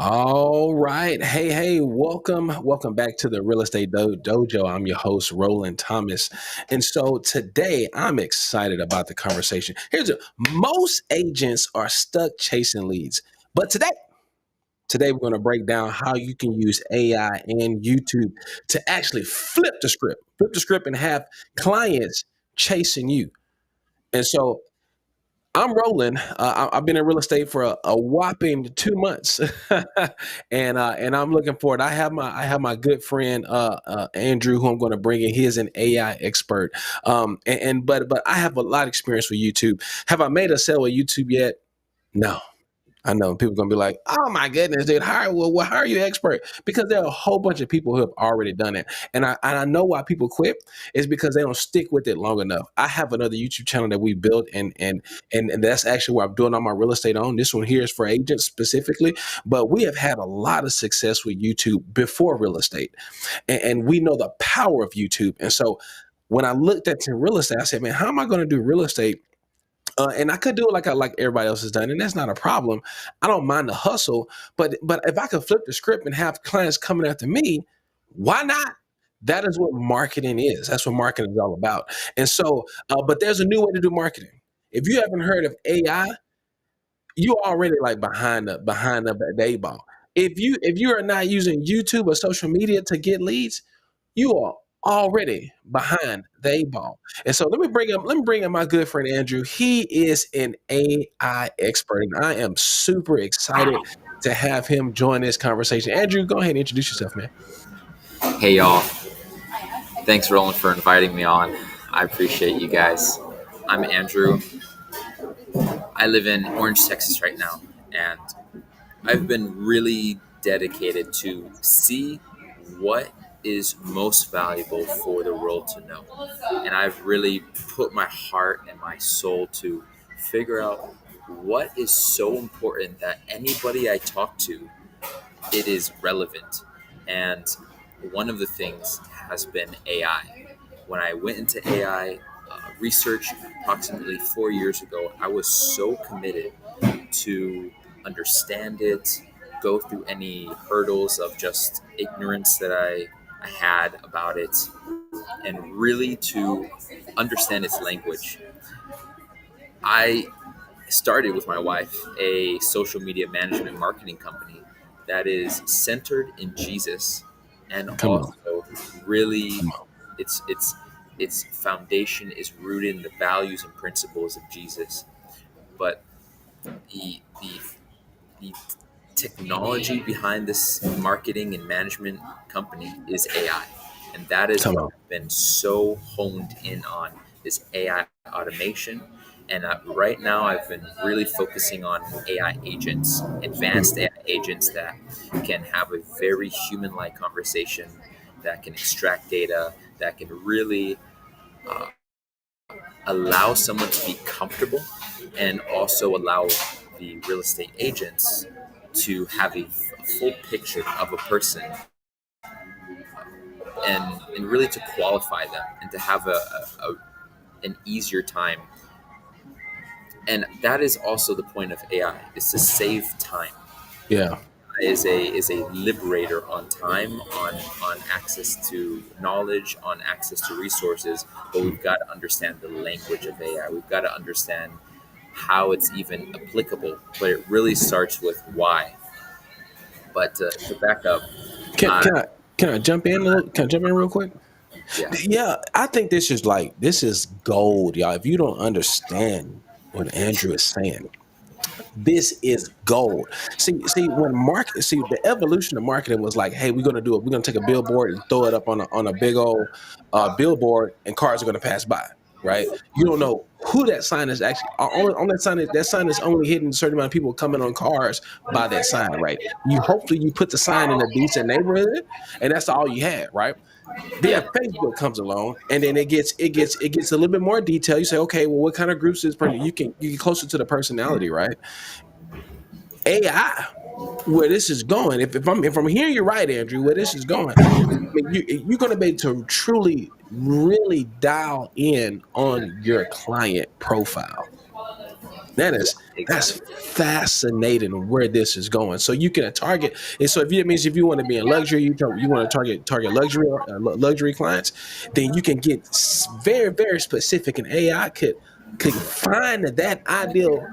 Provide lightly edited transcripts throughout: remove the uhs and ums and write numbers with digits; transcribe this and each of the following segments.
All right. Hey, welcome back to the Real Estate Dojo. I'm your host, Roland Thomas. And so today I'm excited about the conversation. Most agents are stuck chasing leads, but today we're going to break down how you can use AI and YouTube to actually flip the script and have clients chasing you. And so I'm rolling. I've been in real estate for a whopping 2 months, and I'm looking forward. I have my good friend Andrew, who I'm going to bring in. He is an AI expert, but I have a lot of experience with YouTube. Have I made a sale with YouTube yet? No. I know people are gonna be like, "Oh my goodness, dude! How are you expert?" Because there are a whole bunch of people who have already done it, and I know why people quit is because they don't stick with it long enough. I have another YouTube channel that we built, and that's actually where I'm doing all my real estate on. This one here is for agents specifically, but we have had a lot of success with YouTube before real estate, and we know the power of YouTube. And so when I looked at real estate, I said, "Man, how am I going to do real estate?" And I could do it like everybody else has done, and that's not a problem. I don't mind the hustle, but if I could flip the script and have clients coming after me, why not? That is what marketing is. That's what marketing is all about. And so, but there's a new way to do marketing. If you haven't heard of AI, you already like behind the eight ball. If you are not using YouTube or social media to get leads, you are already behind the eight ball. And so let me bring in my good friend Andrew. He is an AI expert, and I am super excited to have him join this conversation. Andrew, go ahead and introduce yourself, man. Hey y'all, thanks Roland for inviting me on. I appreciate you guys. I'm Andrew. I live in Orange, Texas right now, and I've been really dedicated to see what is most valuable for the world to know. And I've really put my heart and my soul to figure out what is so important that anybody I talk to, it is relevant. And one of the things has been AI. When I went into AI research approximately 4 years ago, I was so committed to understand it, go through any hurdles of just ignorance that I had about it, and really to understand its language. I started with my wife a social media management marketing company that is centered in Jesus, and Come on, also really come on. its its foundation is rooted in the values and principles of Jesus. But the the technology behind this marketing and management company is AI. And that is Come what on. I've been so honed in on is AI automation. And right now I've been really focusing on AI agents, advanced Mm. AI agents that can have a very human-like conversation, that can extract data, that can really uh, allow someone to be comfortable and also allow the real estate agents to have a full picture of a person and really to qualify them and to have an easier time. And that is also the point of AI, is to save time. Yeah. Is a liberator on time, on access to knowledge, on access to resources. But we've got to understand the language of AI. We've got to understand how it's even applicable. But it really starts with why. But to back up, Can uh, can I can I jump in a little? Can I jump in real quick? yeah, Yeah, I think this is gold, y'all. If you don't understand what Andrew is saying, this is gold. See, the evolution of marketing was like, hey, we're gonna do it. We're gonna take a billboard and throw it up on a big old billboard, and cars are gonna pass by. Right? You don't know who that sign is actually on that sign. That sign is only hitting a certain amount of people coming on cars by that sign. Right? You put the sign in a decent neighborhood, and that's all you had. Right? Then yeah, Facebook comes along, and then it gets a little bit more detail. You say, okay, well, what kind of groups is person? You get closer to the personality, right? AI, where this is going. If I'm hearing you right, Andrew, where this is going, I mean, you're going to be able to truly, really dial in on your client profile. That Yeah, is that's exactly. fascinating where this is going. So you can target, and so if you, it means if you want to be in luxury, you want to target luxury or luxury clients, then you can get very very specific, and AI could find that ideal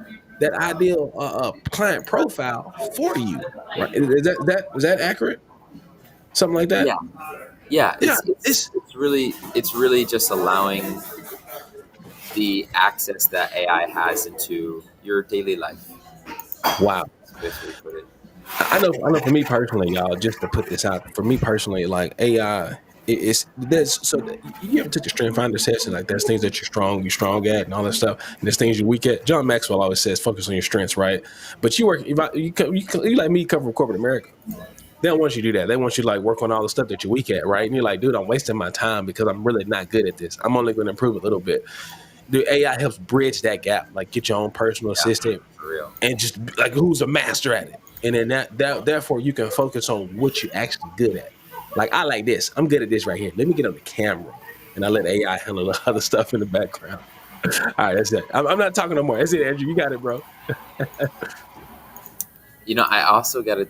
client profile for you. Right? Is that accurate? Something like that? Yeah, yeah. Yeah. It's really just allowing the access that AI has into your daily life. Wow. That's the best way to put it. I know for me personally, y'all, just to put this out, for me personally, like AI, it's there's so that you ever took the strength finder test and like there's things that you're strong at and all that stuff, and there's things you're weak at. John Maxwell always says focus on your strengths, right? But you like me cover corporate America. They don't want you to do that. They want you to like work on all the stuff that you're weak at, right? And you're like, dude, I'm wasting my time because I'm really not good at this. I'm only going to improve a little bit. The AI helps bridge that gap, like get your own personal Yeah, assistant for real. and just like who's a master at it. And then therefore you can focus on what you're actually good at. Like I like this. I'm good at this right here. Let me get on the camera. And I let AI handle the other stuff in the background. All right, that's it. I'm not talking no more. That's it, Andrew. You got it, bro. I also got to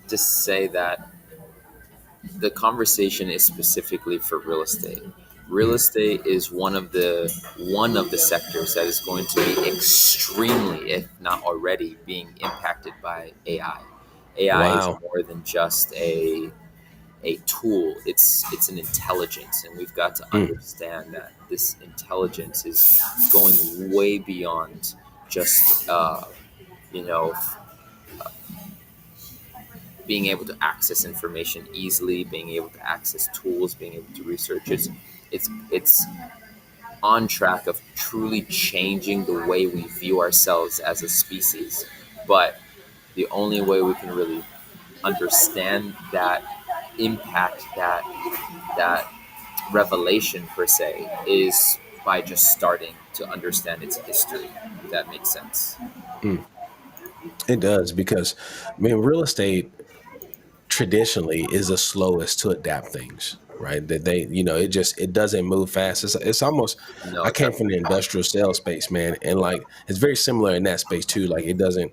just say that the conversation is specifically for real estate. Real Mm. estate is one of the sectors that is going to be extremely, if not already, being impacted by AI. AI is Wow. more than just a tool. It's an intelligence, and we've got to Mm. understand that this intelligence is going way beyond just you know being able to access information easily, being able to access tools, being able to research. It's on track of truly changing the way we view ourselves as a species. But the only way we can really understand that impact, that revelation per se, is by just starting to understand its history. If that makes sense. Mm. It does because I mean real estate traditionally is the slowest to adapt things, right? That they, it doesn't move fast. It's almost, No, I it came from doesn't. the industrial sales space, man, and like it's very similar in that space too. Like it doesn't,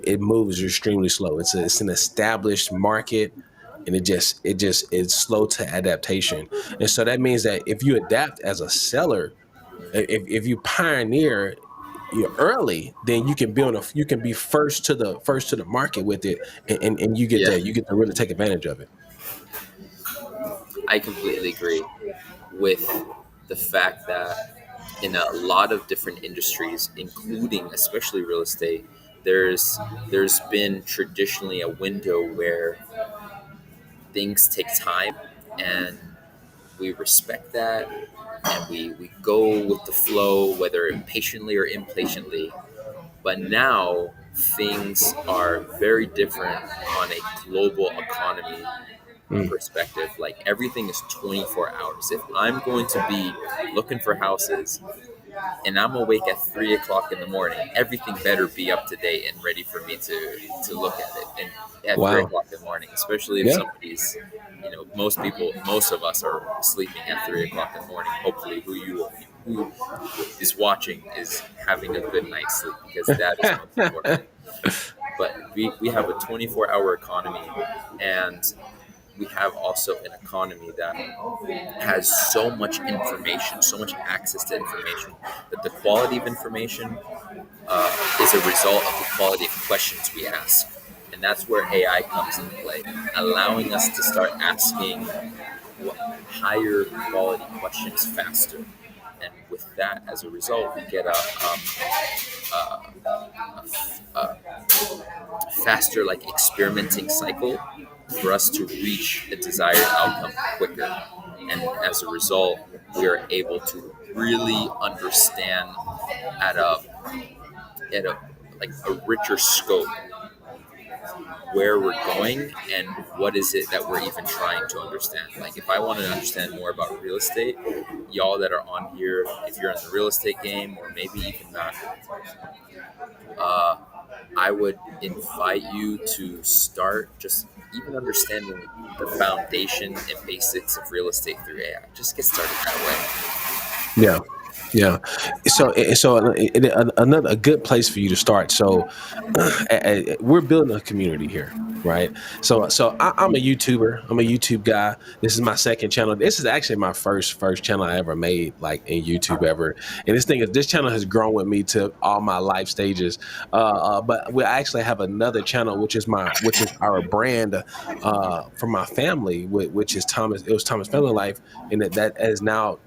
it moves extremely slow. It's an established market, and it's slow to adaptation. And so that means that if you adapt as a seller, if you pioneer you're early, then you can be first to the market with it, and you get Yeah, to really take advantage of it. I completely agree with the fact that in a lot of different industries, including especially real estate, there's been traditionally a window where things take time, and we respect that, and we go with the flow, whether impatiently or impatiently. But now things are very different on a global economy Mm, perspective. Like everything is 24 hours. If I'm going to be looking for houses and I'm awake at 3 o'clock in the morning, everything better be up to date and ready for me to look at it. And at three wow. o'clock in the morning, especially if Yeah. somebody's, most of us are sleeping at 3 o'clock in the morning. Hopefully, who is watching is having a good night's sleep, because that is most important. But we have a 24-hour economy, and we have also an economy that has so much information, so much access to information, that the quality of information is a result of the quality of questions we ask. And that's where AI comes into play, allowing us to start asking higher quality questions faster. And with that, as a result, we get a faster, like, experimenting cycle for us to reach a desired outcome quicker. And as a result, we are able to really understand at a like a richer scope where we're going and what is it that we're even trying to understand. Like if I want to understand more about real estate, y'all that are on here, if you're in the real estate game or maybe even not, uh, I would invite you to start just even understanding the foundation and basics of real estate through AI. Just get started that way. Yeah. Yeah. Another a good place for you to start. So we're building a community here, right? I'm a YouTuber. I'm a YouTube guy. This is my second channel. This is actually my first channel I ever made, like in YouTube ever. And this channel has grown with me to all my life stages. But we actually have another channel, which is our brand for my family, which is Thomas. It was Thomas Family Life, and that has now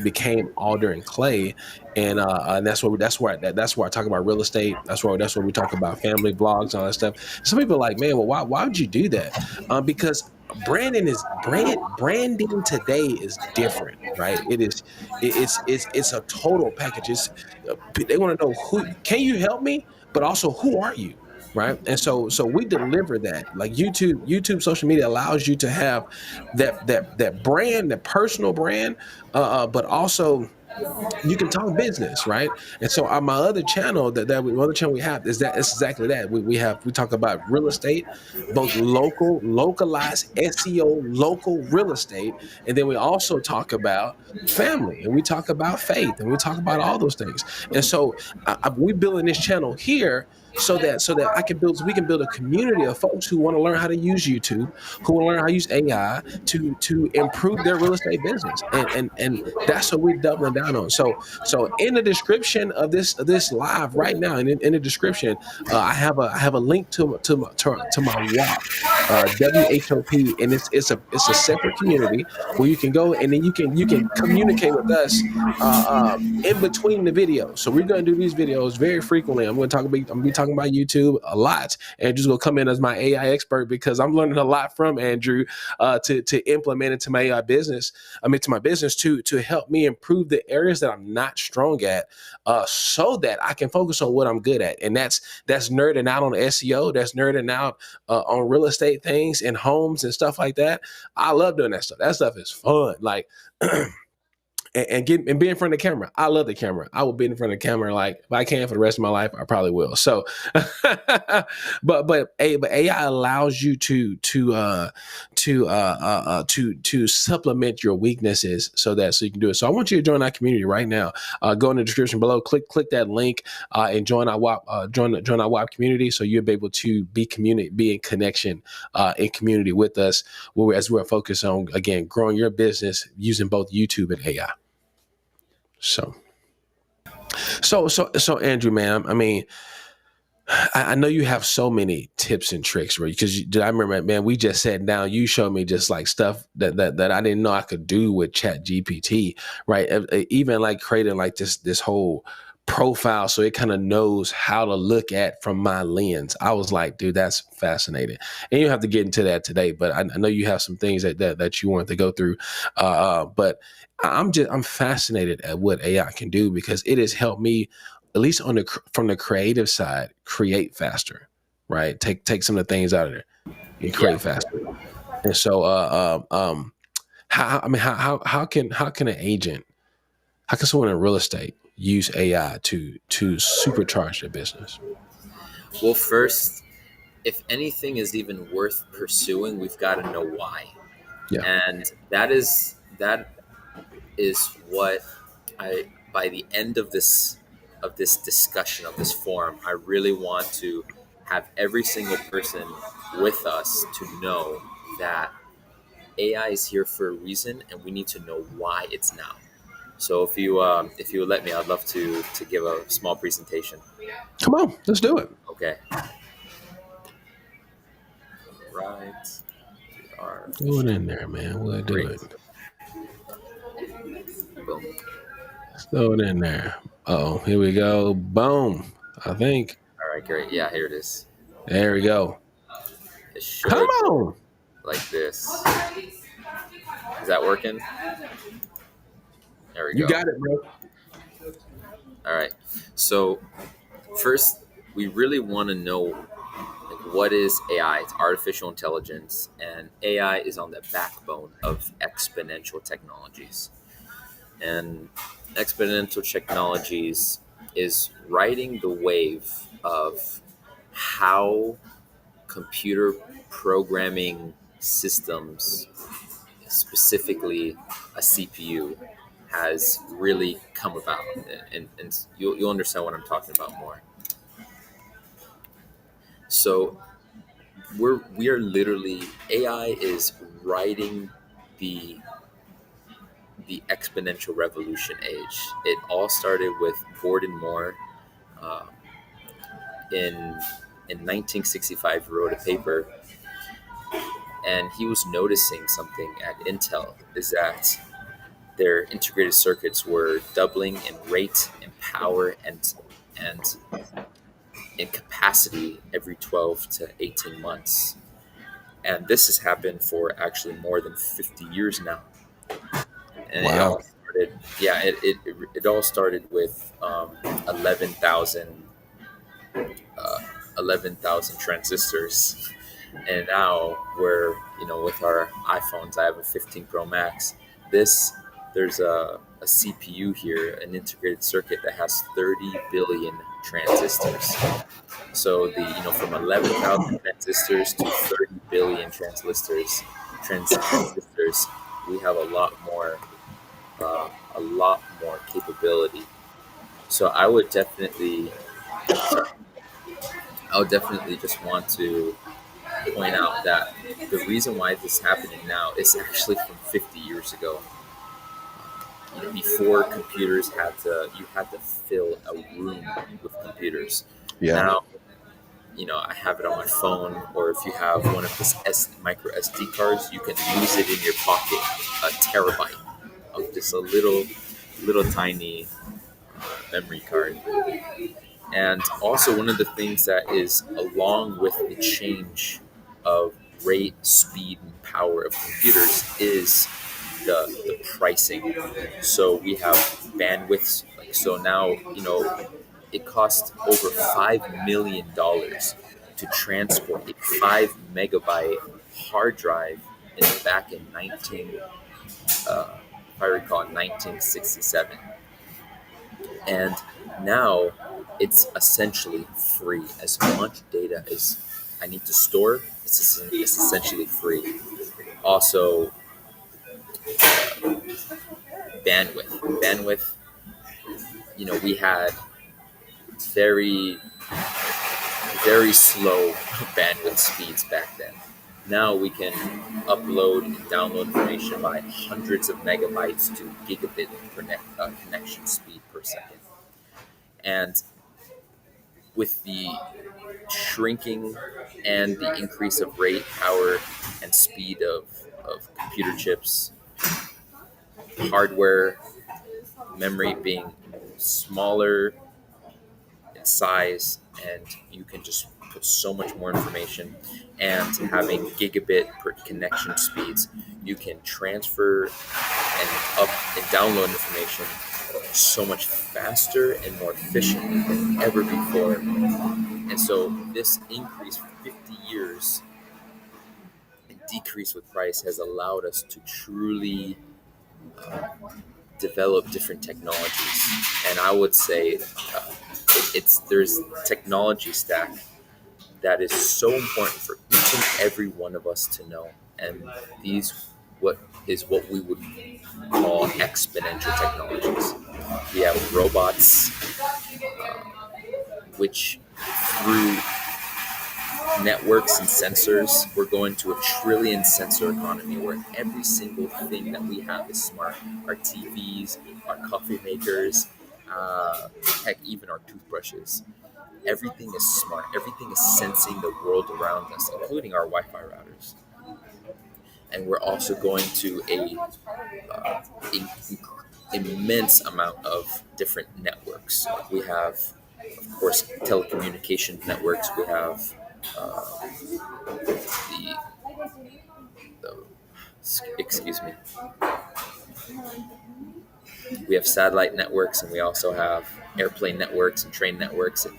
became Alder and Clay, and that's where I talk about real estate. That's where we talk about family vlogs and all that stuff. Some people are like, man, well, why would you do that? Because branding today is different, right? It's a total package. They want to know, who can you help me, but also who are you? Right. And so we deliver that. Like YouTube social media allows you to have that brand, that personal brand, but also you can talk business, right? And so my other channel other channel we have is that it's exactly that. We talk about real estate, both localized SEO, local real estate, and then we also talk about family, and we talk about faith, and we talk about all those things. And so we building this channel here so that we can build a community of folks who want to learn how to use YouTube, who want to learn how to use AI to improve their real estate business, and that's what we're doubling down on. So in the description of this live right now, and in the description, I have a link to my WAP. WHOP, and it's a separate community where you can go, and then you can communicate with us in between the videos. So we're going to do these videos very frequently. I'm going to be talking about YouTube a lot, and just going to come in as my AI expert because I'm learning a lot from Andrew to implement into my AI business. To my business to help me improve the areas that I'm not strong at, so that I can focus on what I'm good at, and that's nerding out on SEO, that's nerding out on real estate things and homes and stuff like that. I love doing that stuff. That stuff is fun. Like and be in front of the camera. I love the camera. I will be in front of the camera, like, if I can for the rest of my life, I probably will. So, but AI allows you to supplement your weaknesses so you can do it. So I want you to join our community right now. Go in the description below, click that link, and join our join our WAP community, so you'll be able to be in connection in community with us, as we're focused on, again, growing your business using both YouTube and AI. So Andrew, man, I mean, I know you have so many tips and tricks, right? Because I remember, man, we just sat down. You showed me just like stuff that I didn't know I could do with ChatGPT, right? Even like creating like this whole profile, so it kind of knows how to look at from my lens. I was like, dude, that's fascinating. And you have to get into that today, but I know you have some things that you want to go through. But I'm fascinated at what AI can do, because it has helped me, at least from the creative side, create faster, right? Take some of the things out of there and Yeah. create faster. And so, how can an agent, how can someone in real estate use AI to supercharge their business? Well, first, if anything is even worth pursuing, we've got to know why. Yeah. And that is what I, by the end of this discussion, of this forum, I really want to have every single person with us to know that AI is here for a reason, and we need to know why it's now. So if you would let me, I'd love to give a small presentation. Come on, let's do it. Okay. Right. We are Throw it in there, man. We'll do great. it. Boom. Throw it in there. Oh, here we go. Boom. I think. All right, great. Yeah, here it is. There we go. It Come should on. like this. Is that working? There we You go. got it, bro. All right. So first, we really want to know, like, what is AI? It's artificial intelligence, and AI is on the backbone of exponential technologies. And exponential technologies is riding the wave of how computer programming systems, specifically a CPU, has really come about, and you'll understand what I'm talking about more. So we are literally, AI is riding the the exponential revolution age. It all started with Gordon Moore uh, in 1965. He wrote a paper, and he was noticing something at Intel, is that their integrated circuits were doubling in rate and power and in capacity every 12 to 18 months. And this has happened for actually more than 50 years now. And it Wow. all started, yeah, it all started with 11,000 uh, 11,000 transistors. And now we're, with our iPhones, I have a 15 Pro Max. There's a CPU here, an integrated circuit that has 30 billion transistors. So from 11,000 transistors to 30 billion transistors, we have a lot more capability. So I would definitely just want to point out that the reason why this is happening now is actually from 50 years ago. Before computers you had to fill a room with computers. Yeah. Now, I have it on my phone, or if you have one of this micro SD cards, you can use it in your pocket, a terabyte of just a little tiny memory card. And also, one of the things that is along with the change of rate, speed, and power of computers is the pricing. So we have bandwidths. So now, it costs over $5 million to transport a 5 megabyte hard drive back in if I recall, 1967. And now it's essentially free. As much data as I need to store, it's essentially free. Also, bandwidth. We had very very slow bandwidth speeds back then. Now we can upload and download information by hundreds of megabytes to gigabit connection speed per second. And with the shrinking and the increase of rate, power, and speed of computer chips, hardware, memory being smaller in size, and you can just put so much more information, and having gigabit per connection speeds, you can transfer and up and download information so much faster and more efficiently than ever before. And so this increase for 50 years and decrease with price has allowed us to truly develop different technologies. And I would say there's technology stack that is so important for each and every one of us to know. And these what we would call exponential technologies. We have robots, which through networks and sensors, we're going to a trillion sensor economy where every single thing that we have is smart. Our TVs, our coffee makers, heck, even our toothbrushes. Everything is smart. Everything is sensing the world around us, including our Wi-Fi routers. And we're also going to immense amount of different networks. We have, of course, telecommunication networks. We have the, the excuse me. We have satellite networks, and we also have airplane networks and train networks. And,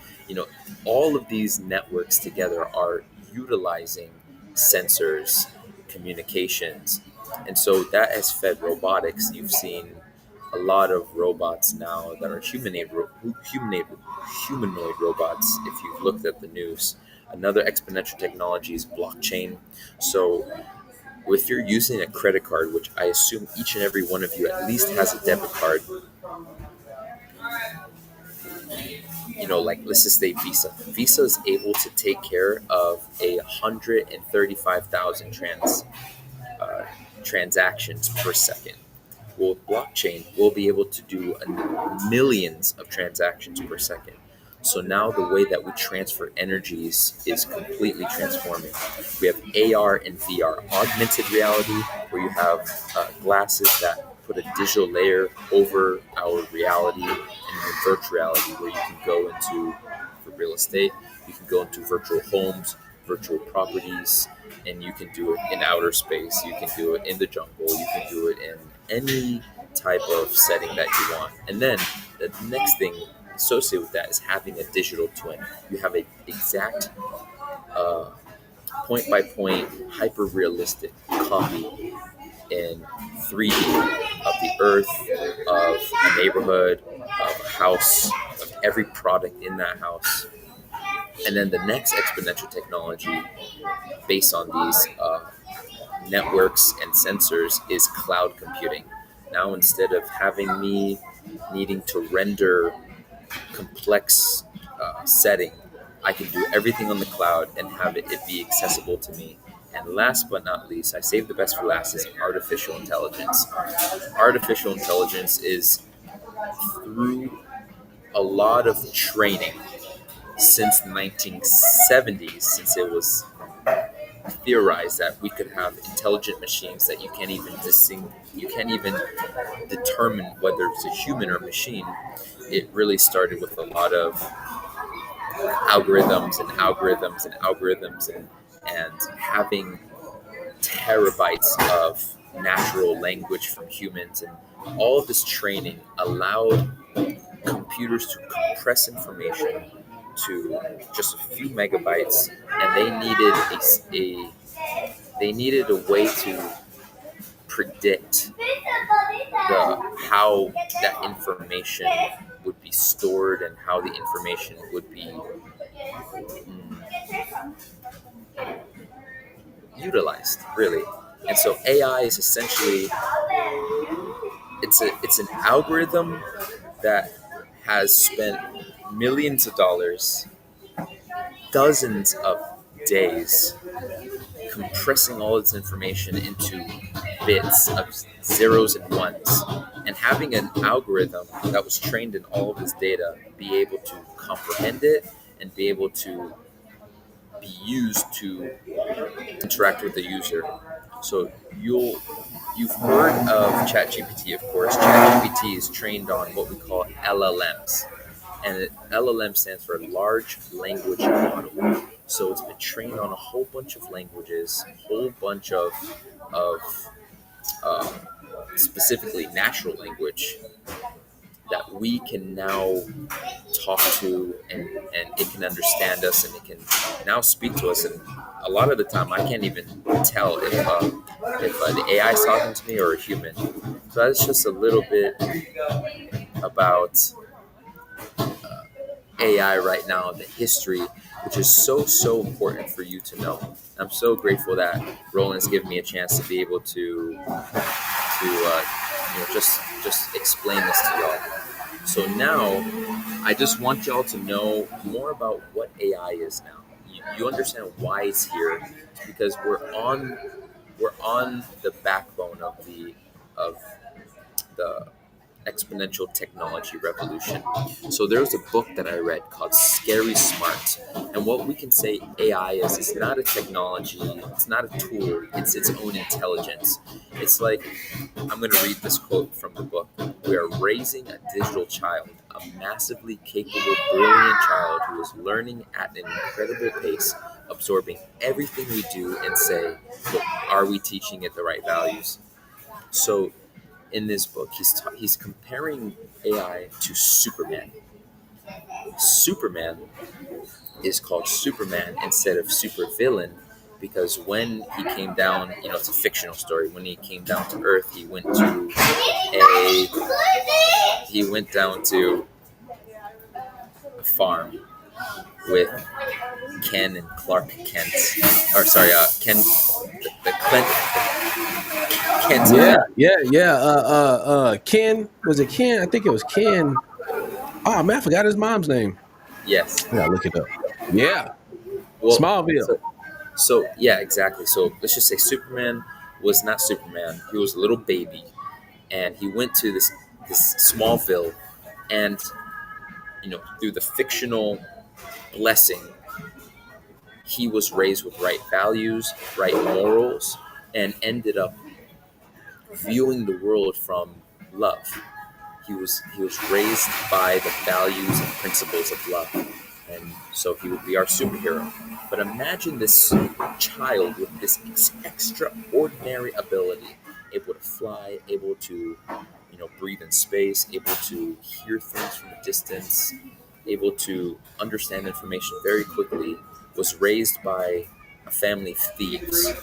all of these networks together are utilizing sensors, communications, and so that has fed robotics. You've seen a lot of robots now that are humanoid robots. If you've looked at the news, another exponential technology is blockchain. So If you're using a credit card, which I assume each and every one of you at least has a debit card, like let's just say Visa. Visa is able to take care of 135,000 transactions per second. Well, blockchain will be able to do millions of transactions per second. So now the way that we transfer energies is completely transforming. We have AR and VR, augmented reality, where you have glasses that put a digital layer over our reality, and then virtual reality, where you can go into, for real estate, you can go into virtual homes, virtual properties, and you can do it in outer space. You can do it in the jungle. You can do it in any type of setting that you want. And then the next thing associated with that is having a digital twin. You have an exact point by point, hyper realistic copy in 3D of the earth, of a neighborhood, of a house, of every product in that house. And then the next exponential technology based on these networks and sensors is cloud computing. Now, instead of having me needing to render complex setting, I can do everything on the cloud and have it be accessible to me. And last but not least, I saved the best for last, is artificial intelligence. Artificial intelligence is through a lot of training since the 1970s, since it was theorized that we could have intelligent machines that you can't even determine whether it's a human or a machine. It really started with a lot of algorithms and algorithms and algorithms and having terabytes of natural language from humans, and all of this training allowed computers to compress information to just a few megabytes, and they needed a way to predict how that information would be stored and how the information would be utilized, really. And so AI is essentially it's an algorithm that has spent millions of dollars, dozens of days, compressing all its information into bits of zeros and ones, and having an algorithm that was trained in all of this data be able to comprehend it and be able to be used to interact with the user. So you've heard of ChatGPT, of course. ChatGPT is trained on what we call LLMs, and LLM stands for large language model. So it's been trained on a whole bunch of languages, a whole bunch of uh, specifically natural language that we can now talk to, and it can understand us, and it can now speak to us. And a lot of the time I can't even tell if the AI is talking to me or a human. So that's just a little bit about AI right now, the history, which is so important for you to know. I'm so grateful that Roland's given me a chance to be able to just explain this to y'all. So now, I just want y'all to know more about what AI is now. You understand why it's here. It's because we're on the backbone of the exponential technology revolution. So there's a book that I read called Scary Smart. And what we can say AI is, it's not a technology, it's not a tool, it's its own intelligence. It's like, I'm going to read this quote from the book. We are raising a digital child, a massively capable, brilliant child who is learning at an incredible pace, absorbing everything we do and say, but are we teaching it the right values? So in this book, he's comparing AI to Superman. Superman is called Superman instead of supervillain because when he came down, it's a fictional story. When he came down to Earth, he went down to a farm with Ken and Clark Kent, or sorry, Ken, the can't say Yeah, that. yeah, yeah. Ken, was it Ken? I think it was Ken. Oh man, I forgot his mom's name. Yes. I gotta look it up. Yeah, Well, Smallville. so yeah, exactly. So let's just say Superman was not Superman. He was a little baby, and he went to this Smallville, and through the fictional blessing, he was raised with right values, right morals, and ended up viewing the world from love. He was raised by the values and principles of love, and so he would be our superhero. But imagine this child with this extraordinary ability, able to fly, able to breathe in space, able to hear things from a distance, able to understand information very quickly, was raised by a family of thieves.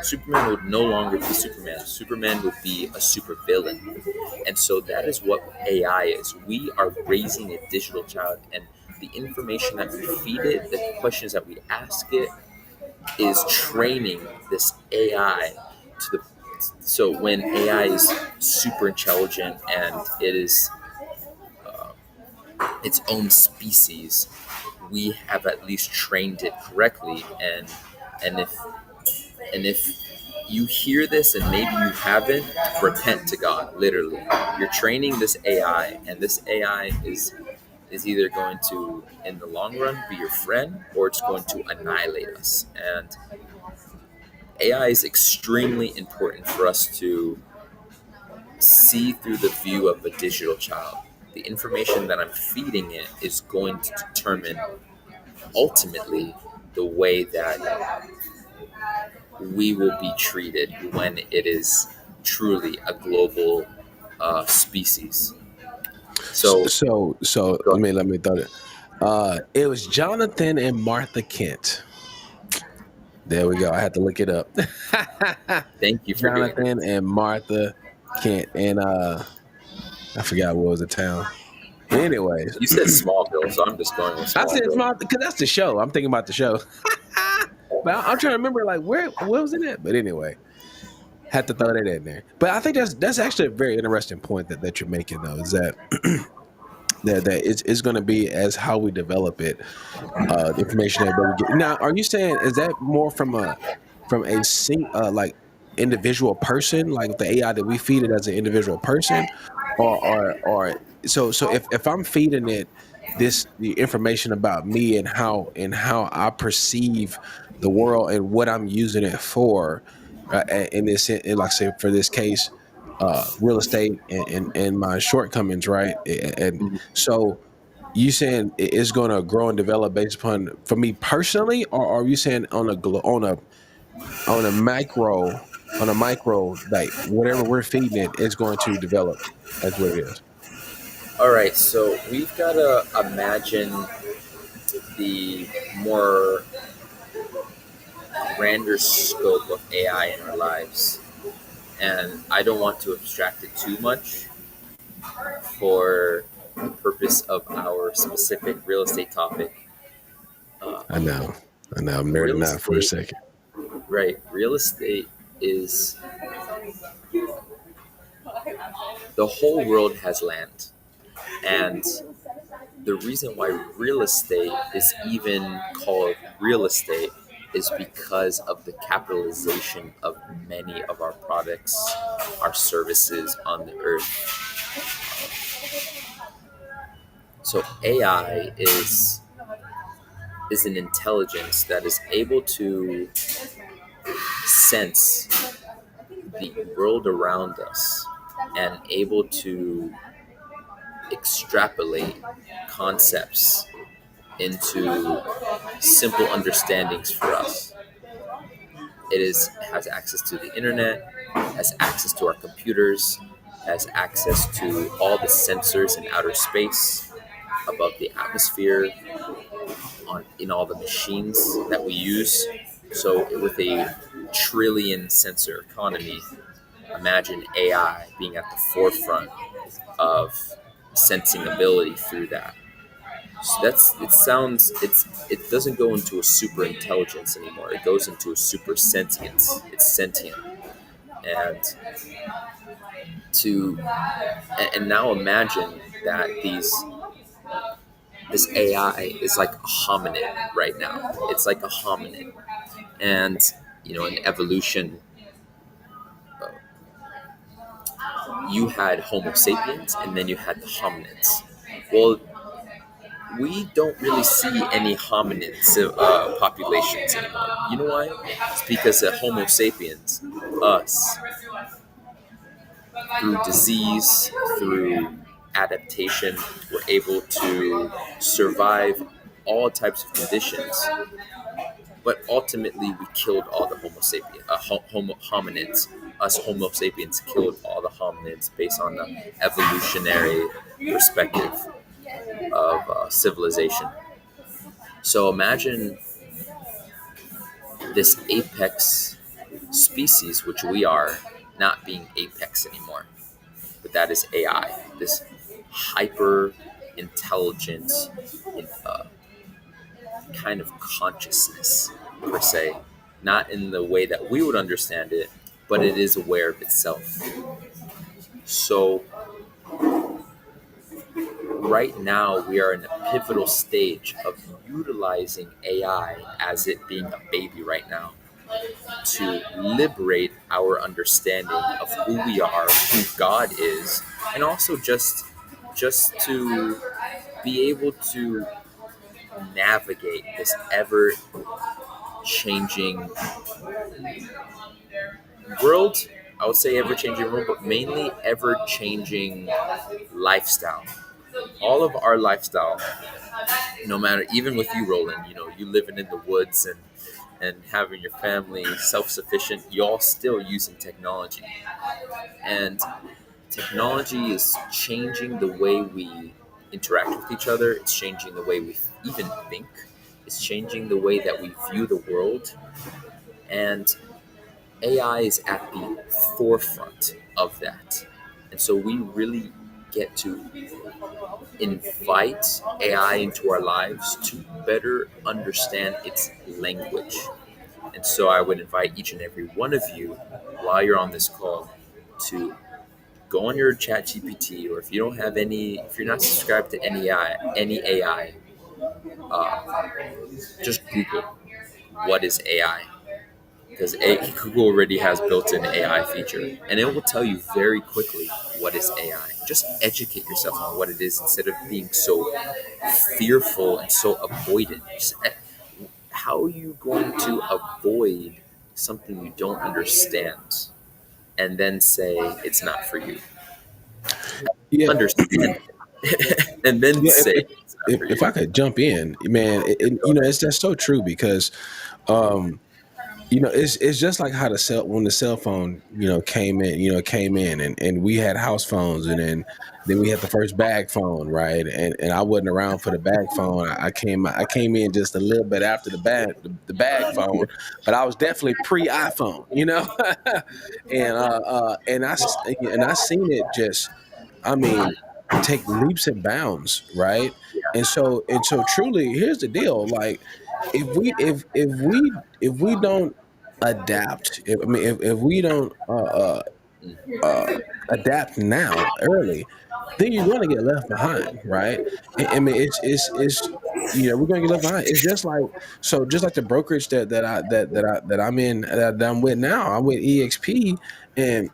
Superman would no longer be Superman. Superman would be a supervillain. And so that is what AI is. We are raising a digital child, and the information that we feed it, the questions that we ask it, is training this AI to the. So when AI is super intelligent and it is its own species, we have at least trained it correctly. And if you hear this and maybe you haven't, repent to God. Literally, you're training this AI, and this AI is either going to, in the long run, be your friend, or it's going to annihilate us. And AI is extremely important for us to see through the view of a digital child. The information that I'm feeding it is going to determine ultimately the way that we will be treated when it is truly a global species. So, So go let ahead. me throw it. It was Jonathan and Martha Kent. There we go. I had to look it up. Thank you for doing that. Jonathan and Martha Kent, and I forgot what was the town. Anyways, You said Smallville, so I'm just going with I said Smallville. small because that's the show. I'm thinking about the show, but I'm trying to remember like where was it at. But anyway, had to throw that in there. But I think that's actually a very interesting point that you're making though. Is that that it's going to be as how we develop it, the information that we get. Now, are you saying is that more from a like individual person, like the AI that we feed it as an individual person, or so if I'm feeding it the information about me and how I perceive the world and what I'm using it for, in this in like say for this case, real estate and my shortcomings, right? And Mhm. so you saying it's going to grow and develop based upon for me personally, or are you saying on on a micro like whatever we're feeding it is going to develop as what it is? All right, so we've got to imagine the more grander scope of AI in our lives. And I don't want to abstract it too much for the purpose of our specific real estate topic. Uh, I know, I know. I'm real nerding out for a estate, second. right? Real estate is the whole world has land. And the reason why real estate is even called real estate is because of the capitalization of many of our products, our services on the earth. So AI is an intelligence that is able to sense the world around us and able to extrapolate concepts into simple understandings for us. Has access to the internet, has access to our computers, has access to all the sensors in outer space, above the atmosphere, in all the machines that we use. So with a trillion sensor economy, imagine AI being at the forefront of sensing ability through that. So it doesn't go into a super intelligence anymore. It goes into a super sentience. It's sentient. and to and now imagine that this AI is like a hominid right now. It's like a hominid, and in evolution, you had Homo sapiens, and then you had the hominids. Well, we don't really see any hominids populations anymore. You know why? It's because the Homo sapiens, us, through disease, through adaptation, were able to survive all types of conditions. But ultimately, we killed all the Homo sapiens, Homo hominids. Us Homo sapiens killed all the hominids based on the evolutionary perspective of civilization. So imagine this apex species, which we are, not being apex anymore. But that is AI, this hyper intelligent uh, kind of consciousness, per se. Not in the way that we would understand it, but it is aware of itself. So, right now, we are in a pivotal stage of utilizing AI as it being a baby right now to liberate our understanding of who we are, who God is, and also just to be able to navigate this ever changing world. I would say ever changing world, but mainly ever changing lifestyle. All of our lifestyle, no matter, even with you, Roland, you living in the woods and having your family self-sufficient, y'all still using technology. And technology is changing the way we interact with each other. It's changing the way we even think. It's changing the way that we view the world. And AI is at the forefront of that. And so we really get to invite AI into our lives to better understand its language. And so I would invite each and every one of you, while you're on this call, to go on your ChatGPT, or if you don't have if you're not subscribed to any AI, uh, just Google what is AI, because Google already has built-in AI feature, and it will tell you very quickly what is AI. Just educate yourself on what it is instead of being so fearful and so avoidant. How are you going to avoid something you don't understand and then say it's not for you? Yeah. Understand and then Yeah, say it's not for if I you. could jump in, man, it's just so true because, um, it's just like how when the cell phone, came in, and we had house phones, and then we had the first bag phone, right? And I wasn't around for the bag phone. I came in just a little bit after the bag phone, but I was definitely pre iPhone, and I seen it just, I mean, take leaps and bounds, right? And so truly, here's the deal: like, if we don't adapt, if we don't uh, adapt now early, then you're going to get left behind, right? I mean, it's we're going to get left behind. It's just like, just like the brokerage that I'm in, that I'm with now. I'm with EXP, and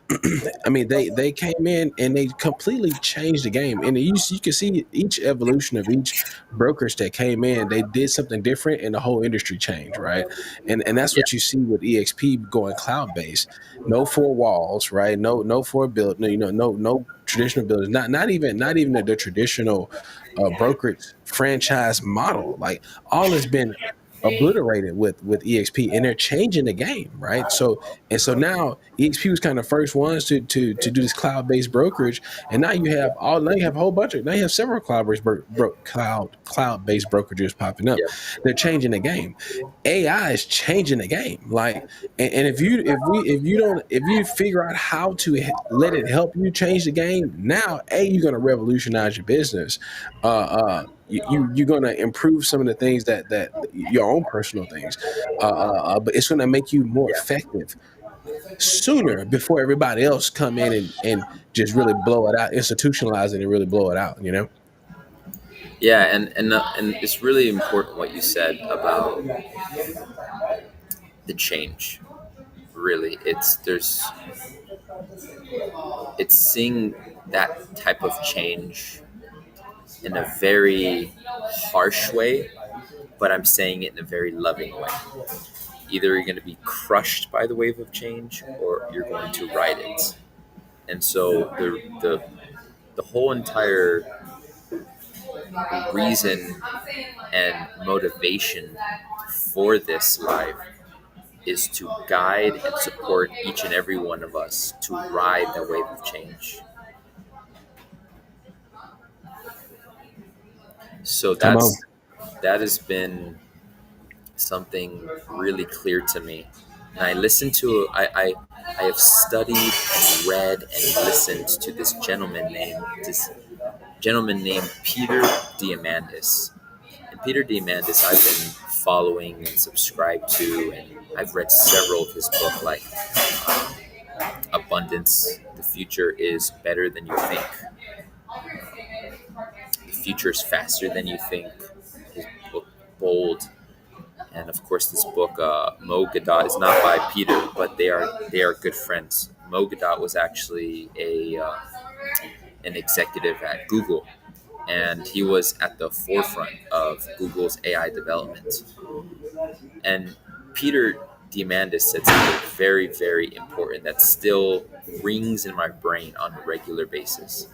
I mean, they came in and they completely changed the game. And you can see each evolution of each brokerage that came in. They did something different, and the whole industry changed, right? And that's Yeah, what you see with EXP going cloud based. No four walls, right? No four build, no traditional buildings. Not even the traditional brokerage franchise model. Like, all has been obliterated with EXP, and they're changing the game, right? So now EXP was kind of the first ones to do this cloud based brokerage, and now you have a whole bunch of now you have several cloud based brokerages popping up. yeah, They're changing the game. AI is changing the game. Like, and if you figure out how to let it help you change the game, now you're going to revolutionize your business. You're going to improve some of the things that your own personal things, but it's going to make you more yeah, effective. sooner before everybody else come in and just really blow it out, institutionalize it and really blow it out, you know? Yeah, and it's really important what you said about the change. Really, it's seeing that type of change in a very harsh way, but I'm saying it in a very loving way. Either you're going to be crushed by the wave of change, or you're going to ride it. And so the whole entire reason and motivation for this live is to guide and support each and every one of us to ride the wave of change. So Come on. that has been something really clear to me. And I have studied and read and listened to this gentleman named Peter Diamandis. And Peter Diamandis I've been following and subscribed to, and I've read several of his books, like Abundance, The Future is Better Than You Think, The Future is Faster Than You Think, his book Bold, and of course this book Mo Gadot is not by Peter, but they are good friends. Mo Gadot was actually a an executive at Google, and he was at the forefront of Google's AI development. And Peter Diamandis said something very, very important that still rings in my brain on a regular basis.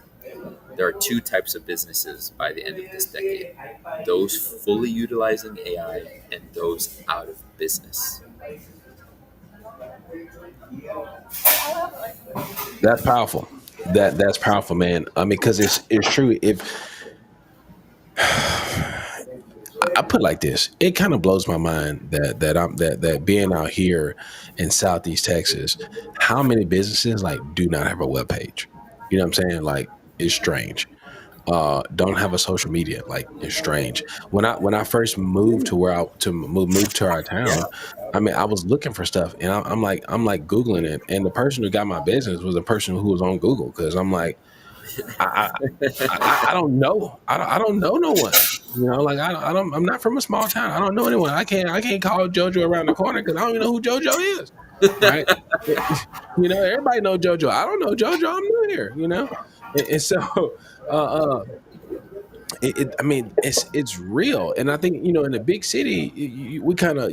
There are two types of businesses by the end of this decade: those fully utilizing AI and those out of business. That's powerful. That's powerful, man. I mean, because it's true. If I put it like this, it kind of blows my mind that being out here in Southeast Texas, how many businesses like do not have a web page? You know what I'm saying? Like, it's strange. Don't have a social media. Like, it's strange. When I first moved to where I to move to our town, I mean, I was looking for stuff, and I'm like Googling it, and the person who got my business was a person who was on Google, because I'm like, I, I don't know. I don't know no one. You know, like, I'm not from a small town. I don't know anyone. I can't call JoJo around the corner because I don't even know who JoJo is. Right? You know, everybody know JoJo. I don't know JoJo. I'm new here. You know, and so uh, uh, I mean, it's real, and I think, in a big city, we kind of,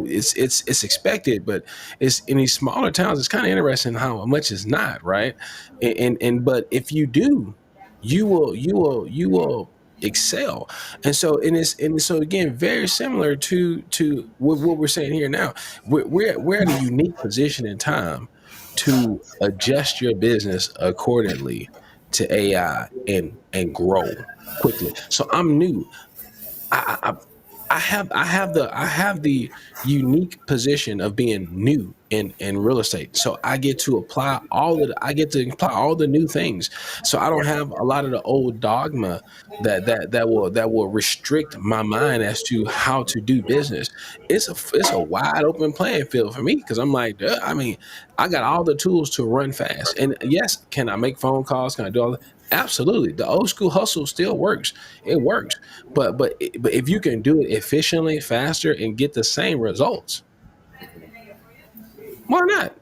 it's expected, but it's in these smaller towns. It's kind of interesting how much is not, right, and but if you do, you will excel. And so, and so again, very similar to what we're saying here now. We're at a unique position in time to adjust your business accordingly to AI and grow quickly. So I'm new. I, I I have the unique position of being new in real estate. So I get to apply all the new things. So I don't have a lot of the old dogma that will restrict my mind as to how to do business. It's a wide open playing field for me, because I'm like, duh, I mean, I got all the tools to run fast. And yes, can I make phone calls? Can I do all that? Absolutely. The old school hustle still works. It works. But if you can do it efficiently, faster, and get the same results, why not?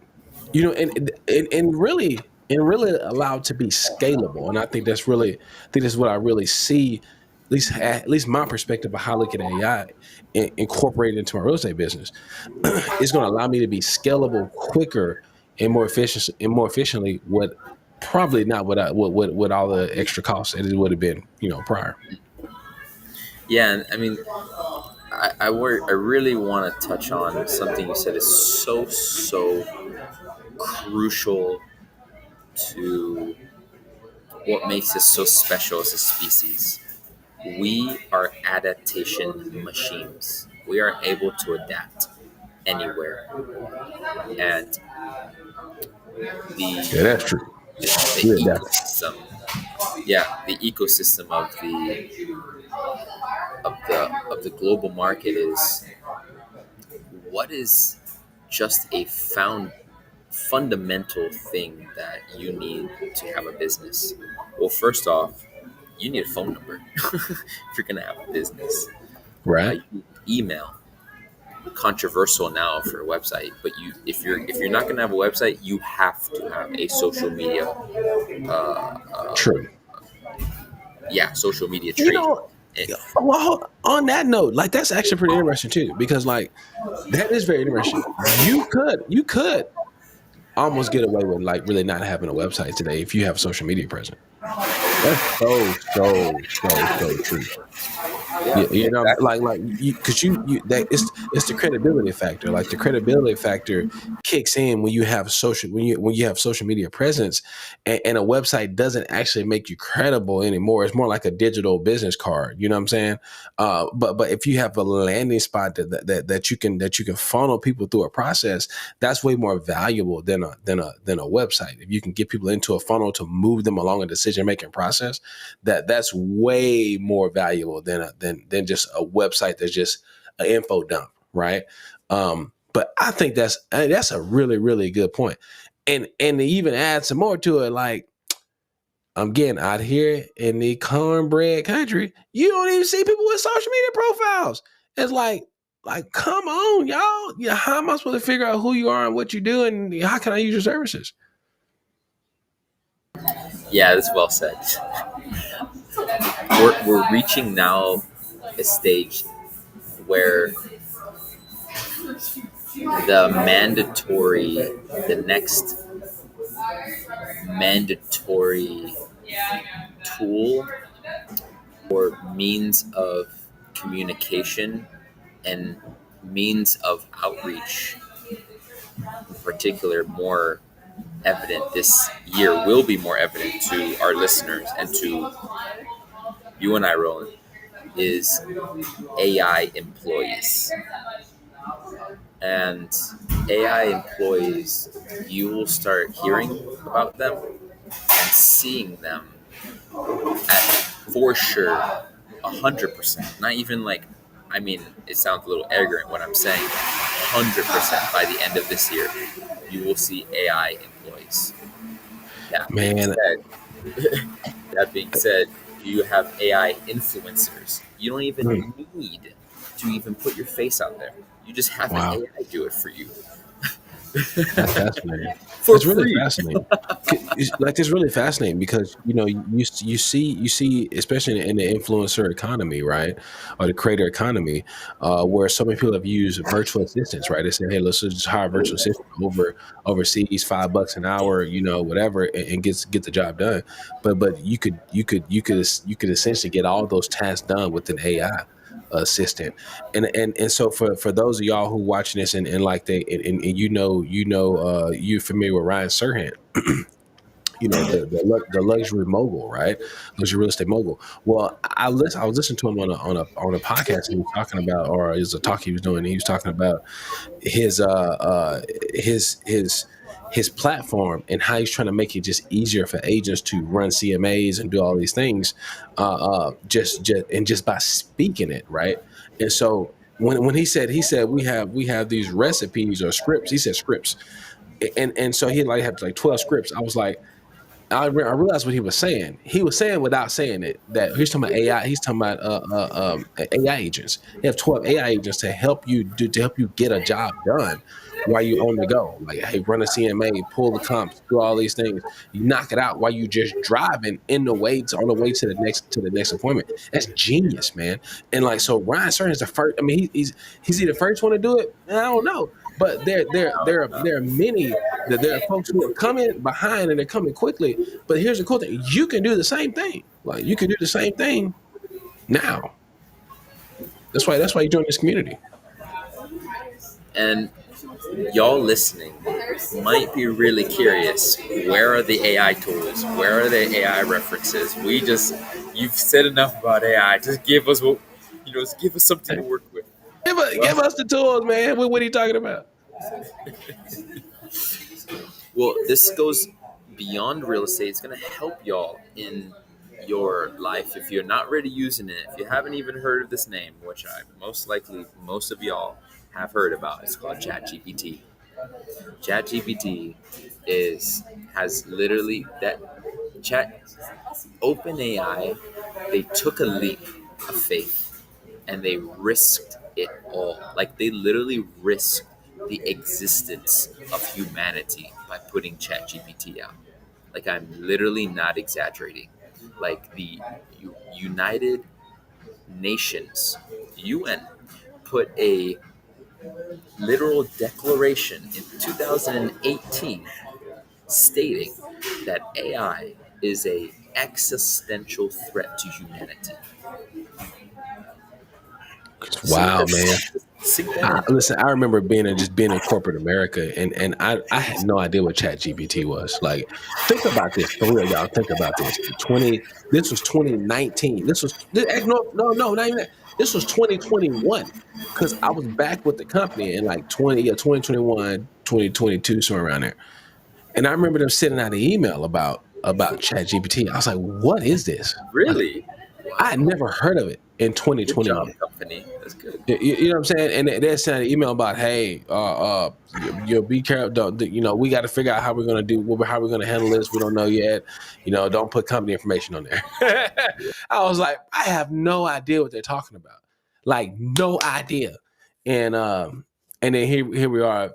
And really allowed to be scalable. And I think that's what I really see. At least my perspective of how I look at AI incorporated into my real estate business is going to allow me to be scalable quicker and more efficiently. What probably not what all the extra costs that it would have been, prior. Yeah, and I mean, I really want to touch on something you said is so crucial to what makes us so special as a species. We are adaptation machines. We are able to adapt anywhere, and Yeah, the that's true. the Yeah, definitely. ecosystem, yeah, the ecosystem of the global market is what is. just a fundamental thing that you need to have a business? Well, first off, you need a phone number if you're going to have a business. Right. You need email. Controversial now for a website, but if you're not going to have a website, you have to have a social media, True. social media You tree. know, It, well, on that note, like that's actually pretty interesting too, because like that is very interesting. You could almost get away with like really not having a website today if you have a social media presence. That's so true. yeah, Yeah, you know, exactly. like you, because you that it's the credibility factor. Like the credibility factor kicks in when you have when you have social media presence, and a website doesn't actually make you credible anymore. It's more like a digital business card. You know what I'm saying? But if you have a landing spot that you can funnel people through a process, that's way more valuable than a website. If you can get people into a funnel to move them along a decision making process, that's way more valuable than just a website that's just an info dump, right? But I think that's a really good point. And to even add some more to it, like I'm getting out here in the cornbread country, you don't even see people with social media profiles. It's like come on, y'all. Yeah, how am I supposed to figure out who you are and what you do and how can I use your services? Yeah, that's well said. We're reaching now a stage where the next mandatory tool or means of communication and means of outreach, in particular, more evident this year, will be more evident to our listeners and to you and I, Roland, is AI employees. And AI employees, you will start hearing about them and seeing them at, for sure, 100%. Not even like, I mean, it sounds a little arrogant what I'm saying. 100% by the end of this year, you will see AI employees. That being Man, said, that being said, you have AI influencers. You don't mm, even need to even put your face out there. You just have an wow. AI do it for you That's fascinating. for That's really free. fascinating. It's really fascinating because you see, especially in the influencer economy, right, or the creator economy, where so many people have used virtual assistants, right? They say, "Hey, let's just hire a virtual assistant overseas, $5 an hour, whatever, and get the job done." But you could essentially get all those tasks done with an AI assistant. And so for those of y'all who watching this and like and you're familiar with Ryan Serhant, the luxury mogul, right? Luxury real estate mogul. Well, I was listening to him on a podcast, and he was talking about, or it was a talk he was doing, and he was talking about his his platform and how he's trying to make it just easier for agents to run CMAs and do all these things, just by speaking it, right? And so when he said we have these recipes or scripts, he said scripts, and so he like had like 12 scripts. I was like, I realized what he was saying. He was saying without saying it that he's talking about AI. He's talking about AI agents. He have 12 AI agents to help you get a job done while you on the go. Like, hey, run a CMA, pull the comps, do all these things. You knock it out while you just driving on the way to the next appointment. That's genius, man. And like so, Ryan Stern is the first. I mean, he's he the first one to do it? I don't know, but there are many that there are folks who are coming behind and they're coming quickly. But here's the cool thing: you can do the same thing. Like you can do the same thing now. That's why you join this community. And y'all listening might be really curious. Where are the AI tools? Where are the AI references? You've said enough about AI. Just give us just give us something to work with. Well, Give us the tools, man. What are you talking about? well, this goes beyond real estate. It's going to help y'all in your life if you're not already using it. If you haven't even heard of this name, which I most likely most of y'all have heard about, it's called ChatGPT. ChatGPT is has literally that chat OpenAI. They took a leap of faith and they risked it all. Like they literally risked the existence of humanity by putting ChatGPT out. Like I'm literally not exaggerating. Like the United Nations, UN, put a literal declaration in 2018 stating that AI is a existential threat to humanity. Sink Wow, that, man. sink that in. Listen, I remember being in corporate America, and I had no idea what Chat GPT was. Like, think about this for real, y'all. Think about this. This was 2019. Not even that. This was 2021 because I was back with the company in like 2021, 2022, somewhere around there. And I remember them sending out an email about Chat GPT. I was like, what is this? Like, Really? I had Wow. never heard of it in Good job, 2021. company. That's good. You know what I'm saying? And they sent an email about, hey, you be careful. We got to figure out how we're going to how we're going to handle this. We don't know yet. Don't put company information on there. I was like, I have no idea what they're talking about. Like, no idea. And then here we are.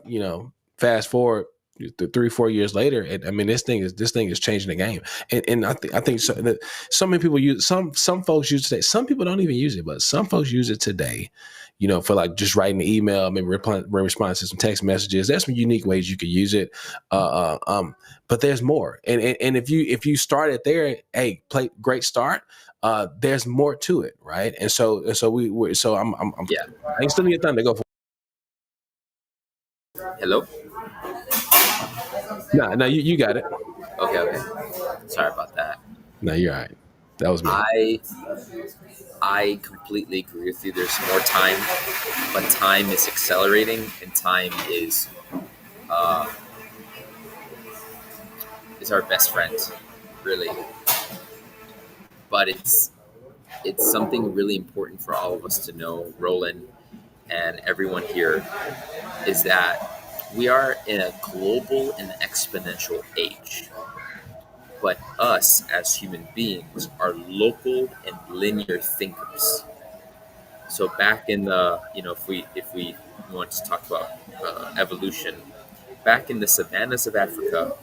Fast forward 3-4 years later, and I mean this thing is changing the game. And I think so, that so many people use some folks use it today. Some people don't even use it, but some folks use it today. For like just writing an email, maybe responding to some text messages. There's some unique ways you could use it. But there's more. And if you start it there, hey, great start. There's more to it, right? And so I'm Yeah. I ain't stealing your thunder. Go for it. Hello? No, you got it. Okay, okay. Sorry about that. No, you're all right. That was me. I I completely agree with you. There's more time, but time is accelerating, and time uh, is our best friend, really. But it's something really important for all of us to know, Roland and everyone here, is that we are in a global and exponential age. But us as human beings are local and linear thinkers. So back in the, if we want to talk about evolution, back in the savannas of Africa,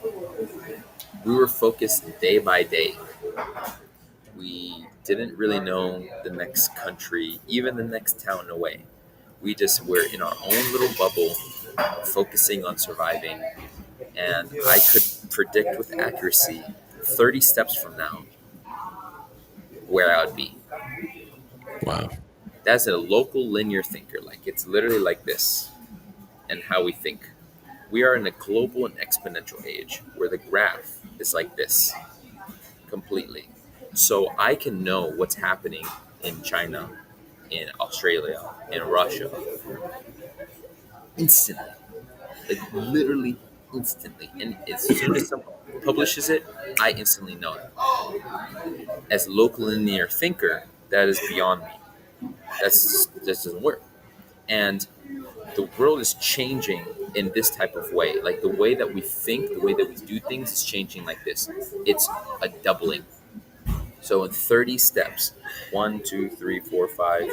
we were focused day by day. We didn't really know the next country, even the next town away. We just were in our own little bubble, focusing on surviving. And I could predict with accuracy 30 steps from now where I would be. Wow. That's a local linear thinker. Like it's literally like this and how we think. We are in a global and exponential age where the graph is like this completely. So I can know what's happening in China, in Australia, in Russia instantly. Like literally instantly. And as soon as someone publishes it, I instantly know it. As a local linear thinker, that is beyond me. That doesn't work. And the world is changing in this type of way. Like the way that we think, the way that we do things is changing like this. It's a doubling. So in 30 steps, 1, 2, 3, 4, 5,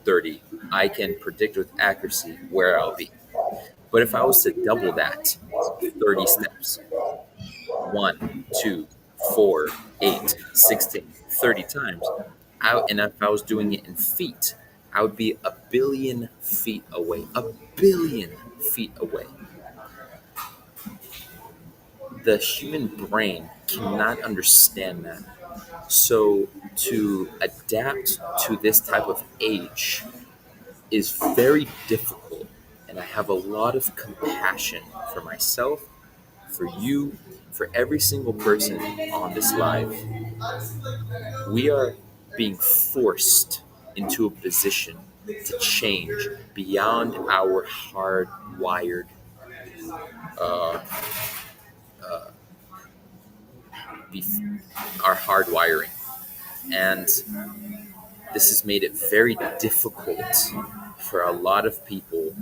30, I can predict with accuracy where I'll be. But if I was to double that, 30 steps, 1, 2, 4, 8, 16, 30 times, and if I was doing it in feet, I would be a billion feet away. A billion feet away. The human brain cannot understand that. So to adapt to this type of age is very difficult. And I have a lot of compassion for myself, for you, for every single person on this live. We are being forced into a position to change beyond our hardwired, uh, our hardwiring, and this has made it very difficult for a lot of people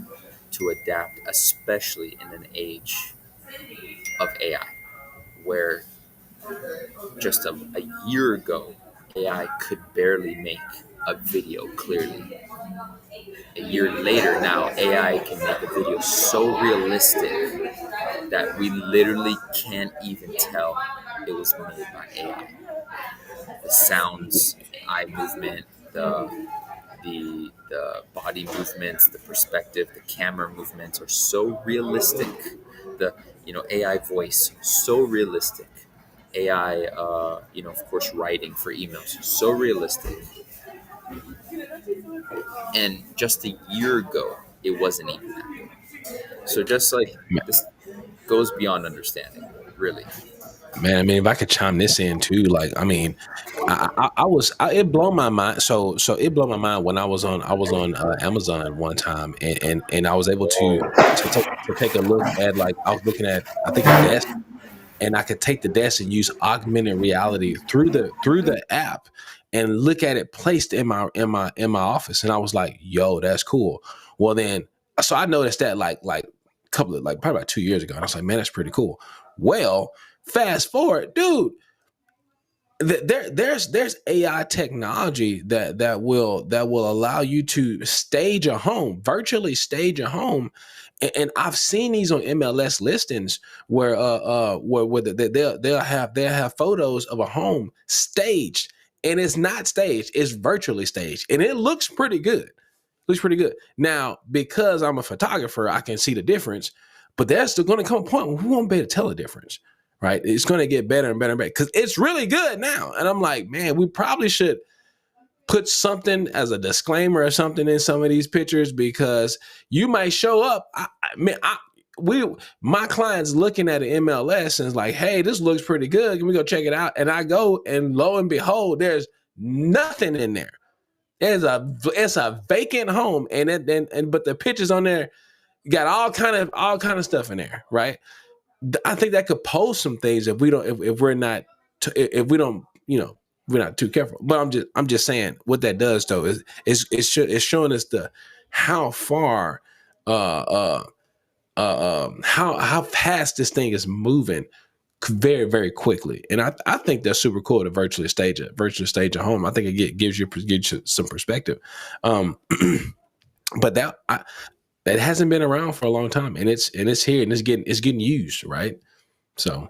to adapt, especially in an age of AI, where just a year ago, AI could barely make a video clearly. A year later now, AI can make a video so realistic that we literally can't even tell it was made by AI. The sounds, eye movement, the body movements, the perspective, the camera movements are so realistic. The AI voice so realistic. AI, of course, writing for emails so realistic. And just a year ago, it wasn't even that. So just like this goes beyond understanding, really. Man, I mean, if I could chime this in too, like, I mean, it blew my mind. So it blew my mind when I was on Amazon one time, and I was able to take a look at, like, I was looking at, I think, a desk, and I could take the desk and use augmented reality through the app and look at it placed in my office, and I was like, yo, that's cool. Well, then, so I noticed that, like a couple of, like, probably about 2 years ago, and I was like, man, that's pretty cool. Well, fast forward, dude. There's AI technology that will allow you to stage a home, virtually stage a home, and I've seen these on MLS listings where they'll have photos of a home staged, and it's not staged, it's virtually staged, and it looks pretty good. Looks pretty good. Now, because I'm a photographer, I can see the difference, but there's still going to come a point where we won't be able to tell the difference, right? It's going to get better and better and better because it's really good now. And I'm like, man, we probably should put something as a disclaimer or something in some of these pictures, because you might show up. My clients looking at an MLS and it's like, hey, this looks pretty good. Can we go check it out? And I go, and lo and behold, there's nothing in there. It's a vacant home, but the pictures on there got all kind of stuff in there, right? I think that could pose some things if we don't if we're not if we don't we're not too careful. But I'm just saying what that does though is it's showing us the how far how fast this thing is moving very, very quickly. And I think that's super cool to virtually stage a home. I think it gives you some perspective. Um, but that hasn't been around for a long time, and it's here, and it's getting used, right? So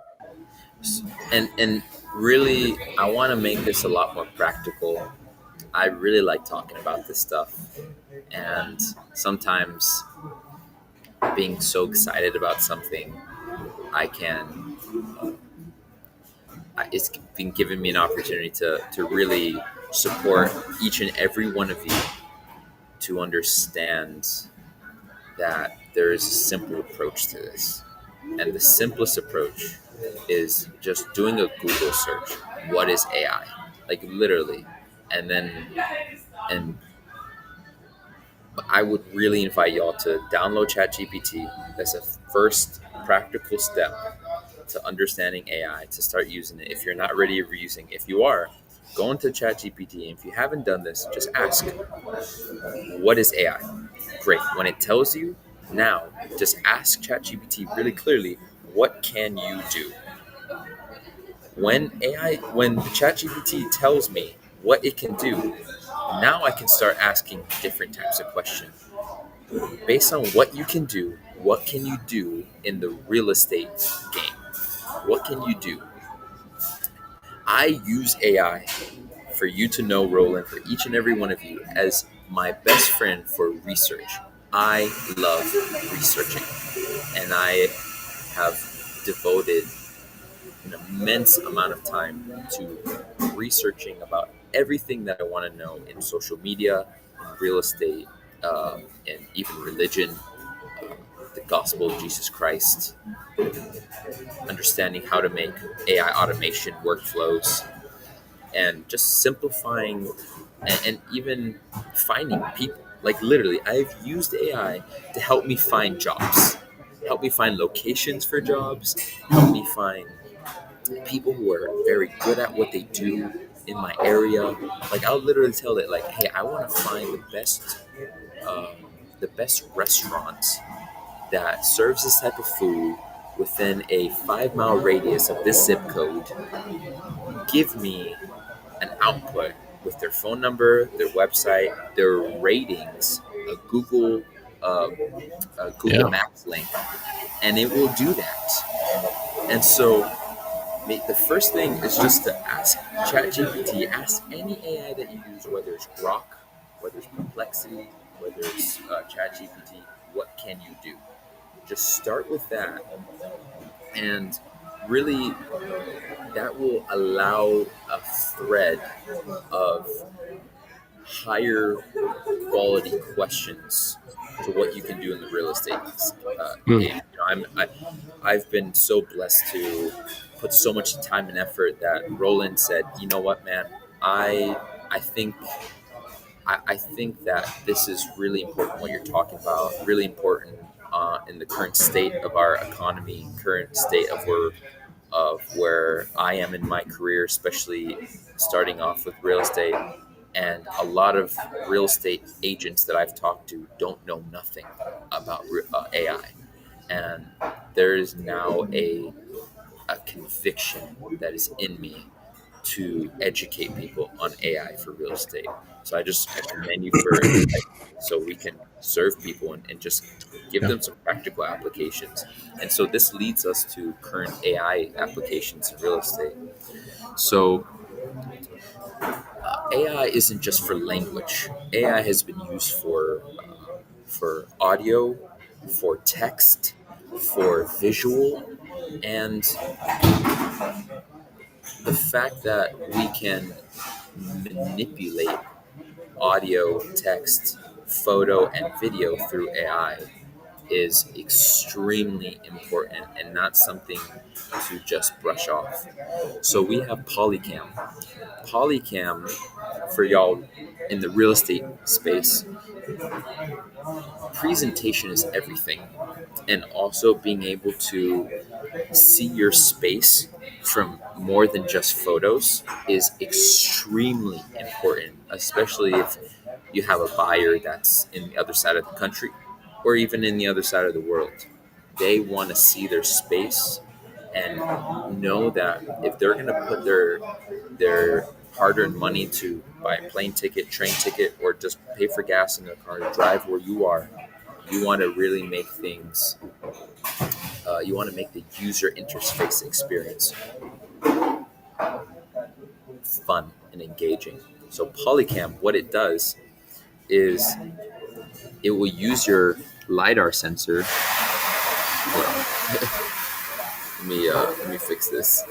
And really, I want to make this a lot more practical. I really like talking about this stuff, and sometimes being so excited about something, I can. It's been giving me an opportunity to really support each and every one of you to understand that there is a simple approach to this. And the simplest approach is just doing a Google search. What is AI? Like, literally. And then, and I would really invite y'all to download ChatGPT. That's a first practical step to understanding AI, to start using it. If you're not ready for using, if you are, go into ChatGPT. And if you haven't done this, just ask, what is AI? Great. When it tells you, now just ask ChatGPT really clearly, what can you do? When ChatGPT tells me what it can do, now I can start asking different types of questions. Based on what you can do, what can you do in the real estate game? What can you do? I use AI, for you to know, Roland, for each and every one of you, as my best friend for research. I love researching, and I have devoted an immense amount of time to researching about everything that I want to know in social media, in real estate, and even religion, the gospel of Jesus Christ, understanding how to make AI automation workflows, and just simplifying and even finding people. Like, literally, I've used AI to help me find jobs, help me find locations for jobs, help me find people who are very good at what they do in my area. Like, I'll literally tell it, like, hey, I want to find the best restaurants that serves this type of food within a 5 mile radius of this zip code give me an output with their phone number, their website, their ratings, a uh, Google Yeah. Maps link, and it will do that. And so the first thing is just to ask ChatGPT, ask any AI that you use, whether it's Grok, whether it's Perplexity, whether it's ChatGPT, what can you do? Just start with that, and really that will allow a thread of higher quality questions to what you can do in the real estate Mm. game. I've been so blessed to put so much time and effort that Roland said, you know what, man, I I think I think that this is really important what you're talking about. Really important in the current state of our economy, current state of where I am in my career, especially starting off with real estate. And a lot of real estate agents that I've talked to don't know nothing about AI. And there is now a conviction that is in me to educate people on AI for real estate. So I commend you for inviting me so we can serve people and just give Yeah. them some practical applications. And so this leads us to current AI applications in real estate. So AI isn't just for language. AI has been used for audio, for text, for visual, and the fact that we can manipulate audio, text, photo, and video through AI is extremely important and not something to just brush off. So we have Polycam. Polycam, for y'all in the real estate space, presentation is everything. And also being able to see your space from more than just photos is extremely important, especially if you have a buyer that's in the other side of the country or even in the other side of the world. They want to see their space and know that if they're going to put their hard-earned money to buy a plane ticket, train ticket, or just pay for gas in their car to drive where you are, you want to really make things you want to make the user interface experience fun and engaging. So Polycam, what it does is it will use your lidar sensor. Hold on. Let me fix this.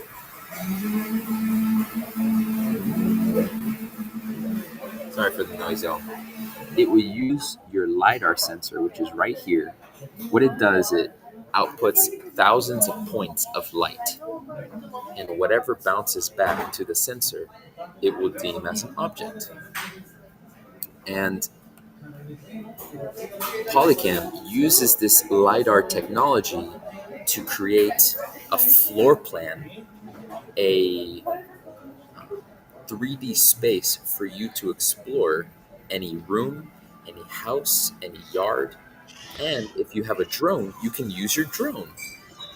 Sorry for the noise, y'all. It will use your lidar sensor, which is right here. What it does, it outputs thousands of points of light, and whatever bounces back to the sensor, it will deem as an object. And Polycam uses this LiDAR technology to create a floor plan, a 3D space for you to explore any room, any house, any yard. And if you have a drone, you can use your drone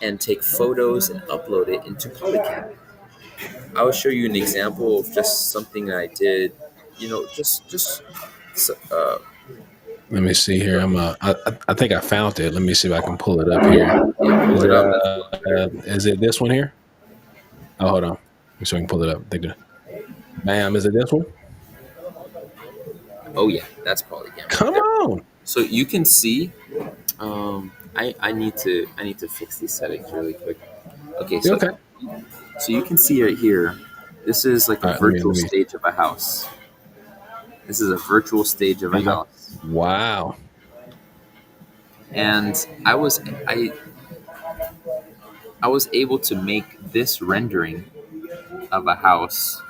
and take photos and upload it into Polycam. I will show you an example of just something that I did, just uh, Let me see here. you I think I found it. Let me see if I can pull it up here. yeah, pull Is it it up. That's a lot better. is it this one here? Oh, hold on. Let me see if I can pull it up. Bam, is it this one? Oh yeah, that's Polycam right Come there. on. So you can see. I need to fix these settings really quick. Okay, You so okay? so you can see right here. This is like a All right, let me virtual let me stage of a house. This is a virtual stage of there a you go. house, Wow. and I was able to make this rendering of a house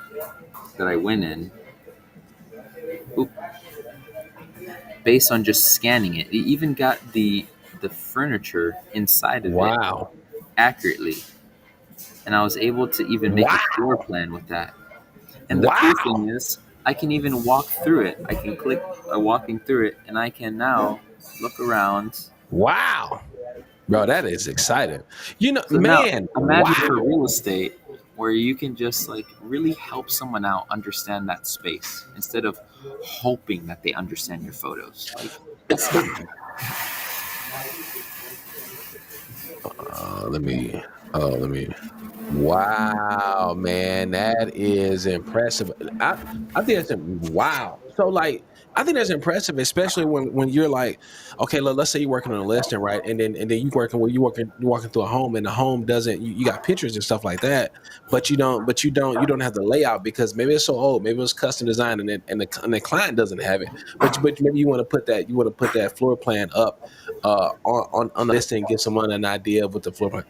that I went in, oop, based on just scanning it. It even got the furniture inside of it Wow. accurately, and I was able to even make a floor Wow. plan with that. And the cool Wow. thing is, I can even walk through it. I can click walking through it, and I can now look around Wow. Bro, that is exciting. So now Man, imagine for wow. real estate where you can just like really help someone out understand that space instead of hoping that they understand your photos. Like that's easy. Let me. Wow, man, that is impressive. I think that's wow. So like, I think that's impressive, especially when you're like, okay, let's say you're working on a listing, right? And then you're walking through a home, and the home doesn't. You got pictures and stuff like that, but you don't have the layout because maybe it's so old, maybe it was custom designed, and the client doesn't have it. But maybe you want to put that floor plan up on the listing, give someone an idea of what the floor plan.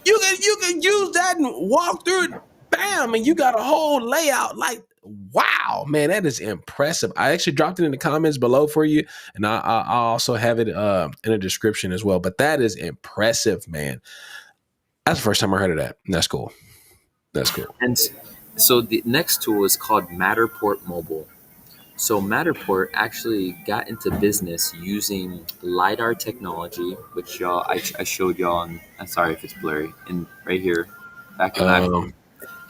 You can use that and walk through it, bam, and you got a whole layout. Like, wow, man, that is impressive. I actually dropped it in the comments below for you, and I also have it in the description as well. But that is impressive, man. That's the first time I heard of that. That's cool. That's cool. And so the next tool is called Matterport Mobile. So Matterport actually got into business using LiDAR technology, which I showed y'all on, I'm sorry if it's blurry, and right here, back in the iPhone. Um,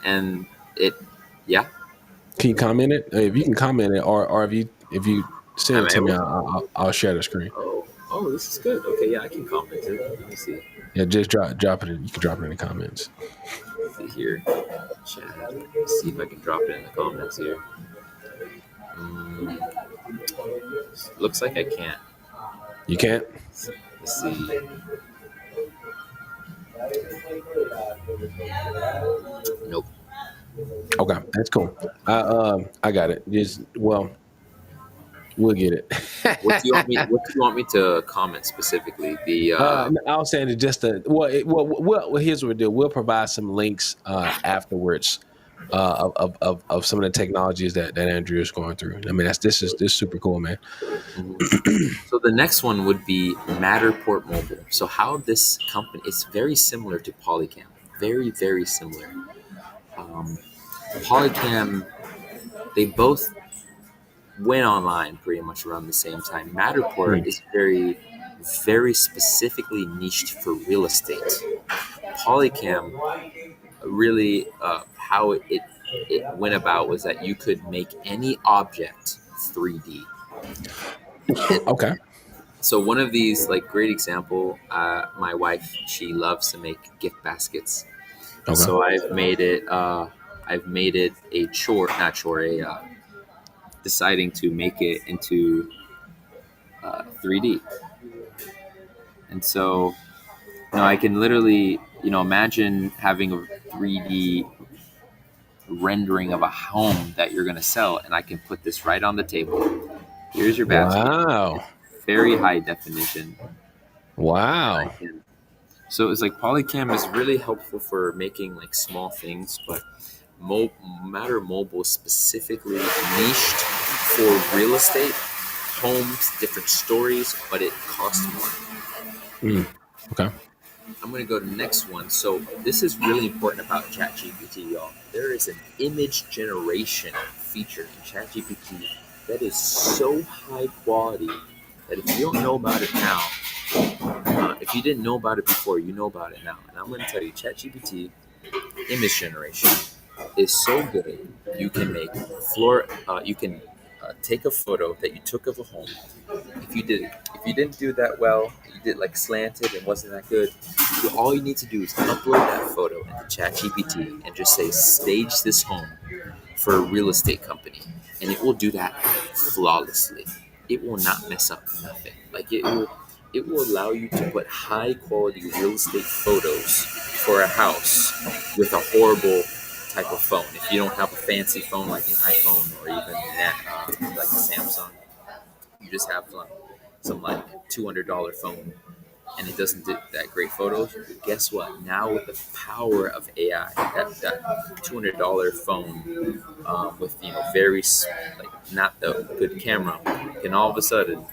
And it, yeah, can you comment it? If you can comment it, or if you send am it I to me, able? I'll share the screen. Oh, this is good. Okay, yeah, I can comment it. Let me see. Yeah, just drop it. You can drop it in the comments. See here, chat. Let's see if I can drop it in the comments here. Mm, looks like I can't. You can't. Let's see. Nope. Okay, that's cool. I got it. Just we'll get it. What do you want me? What do you want me to comment specifically? The I was saying it's just a here's what we'll do. We'll provide some links afterwards of some of the technologies that Andrew is going through. I mean, this is super cool, man. mhm. So the next one would be Matterport Mobile. So how this company, it's very similar to Polycam. Very, very similar. Um, Polycam, they both went online pretty much around the same time. Matterport Mm, is very, very specifically niched for real estate. Polycam really, how it went about was that you could make any object 3D. okay. So one of these, like great example, my wife, she loves to make gift baskets. Okay. So I've made it a chore, not chore, deciding to make it into 3D. And so, I can literally, imagine having a 3D rendering of a home that you're going to sell, and I can put this right on the table. Here's your basket. Wow. It's very high definition. I Wow. can. So it's like Polycam is really helpful for making like small things, but Matter Mobile specifically niched for real estate, homes, different stories, but it costs more. Mm, okay. I'm going to go to the next one. So this is really important about ChatGPT, y'all. There is an image generation feature in ChatGPT that is so high quality that if you don't know about it now, if you didn't know about it before, you know about it now. And I'm going to tell you, ChatGPT image generation is so good. You can make you can take a photo that you took of a home. If you didn't do that well, you did like slanted and wasn't that good. All you need to do is upload that photo into ChatGPT and just say, stage this home for a real estate company, and it will do that flawlessly. It will not mess up nothing. Like it will allow you to put high quality real estate photos for a house with a horrible type of phone. If you don't have a fancy phone like an iPhone or even that, like a Samsung, you just have some like $200 phone and it doesn't do that great photos. But guess what? Now with the power of AI, that $200 phone with very like not the good camera can all of a sudden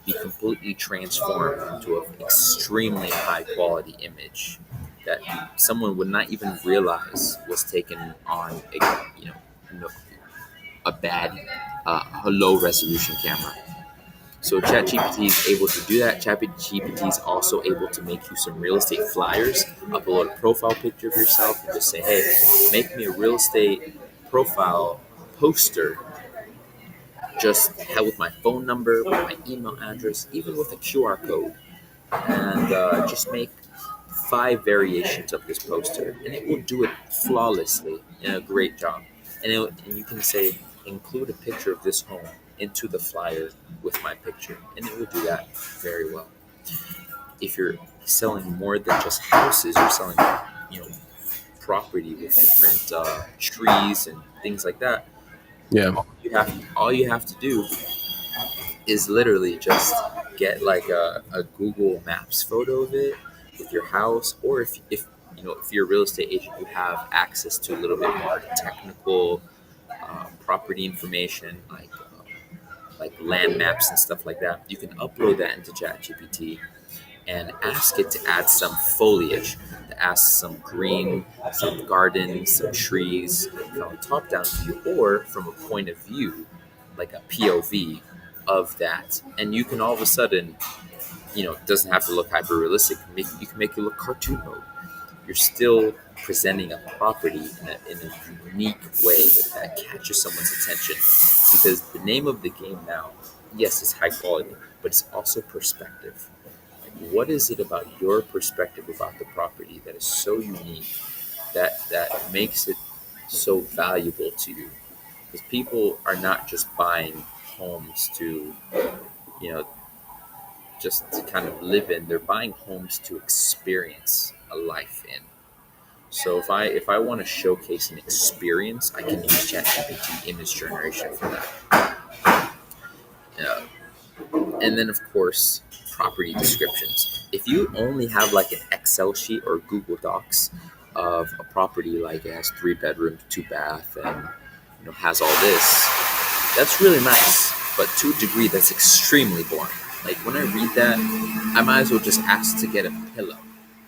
be completely transformed into an extremely high quality image that someone would not even realize was taken on a bad, a low resolution camera. So ChatGPT is able to do that. ChatGPT is also able to make you some real estate flyers, upload a profile picture of yourself, and just say, hey, make me a real estate profile poster, just with my phone number, with my email address, even with a QR code, and just make 5 variations of this poster, and it will do it flawlessly and a great job. And you can say, include a picture of this home into the flyer with my picture, and it will do that very well. If you're selling more than just houses, you're selling, you know, property with different trees and things like that. Yeah. All you have to do is literally just get like a Google Maps photo of it with your house, or if you're a real estate agent, you have access to a little bit more technical property information like land maps and stuff like that. You can upload that into ChatGPT and ask it to add some foliage, to add some green, some gardens, some trees from a top-down view or from a point of view, like a POV of that. And you can all of a sudden, it doesn't have to look hyper realistic. You can make it look cartoon mode. You're still presenting a property in a unique way that catches someone's attention. Because the name of the game now, yes, it's high quality, but it's also perspective. Like, what is it about your perspective about the property that is so unique that makes it so valuable to you? Because people are not just buying homes to, you know, just to kind of live in. They're buying homes to experience a life in. So if I want to showcase an experience, I can use ChatGPT image generation for that. Uh, and then of course, property descriptions. If you only have like an Excel sheet or Google Docs of a property, like it has 3 bedrooms, 2 bath, and has all this, that's really nice. But to a degree, that's extremely boring. Like when I read that, I might as well just ask to get a pillow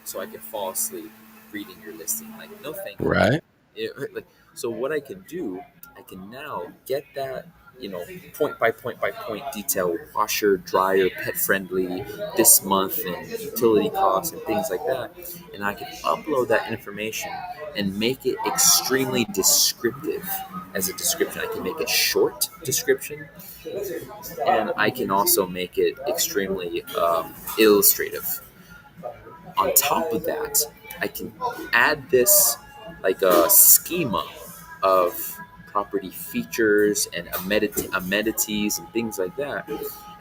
so I can fall asleep reading your listing. Like, no, thank you. Right. So what I can do, I can now get that, point by point by point detail, washer, dryer, pet friendly, this month, and utility costs and things like that. And I can upload that information and make it extremely descriptive as a description. I can make it short description, and I can also make it extremely illustrative. On top of that, I can add this like a schema of property features and amenities and things like that.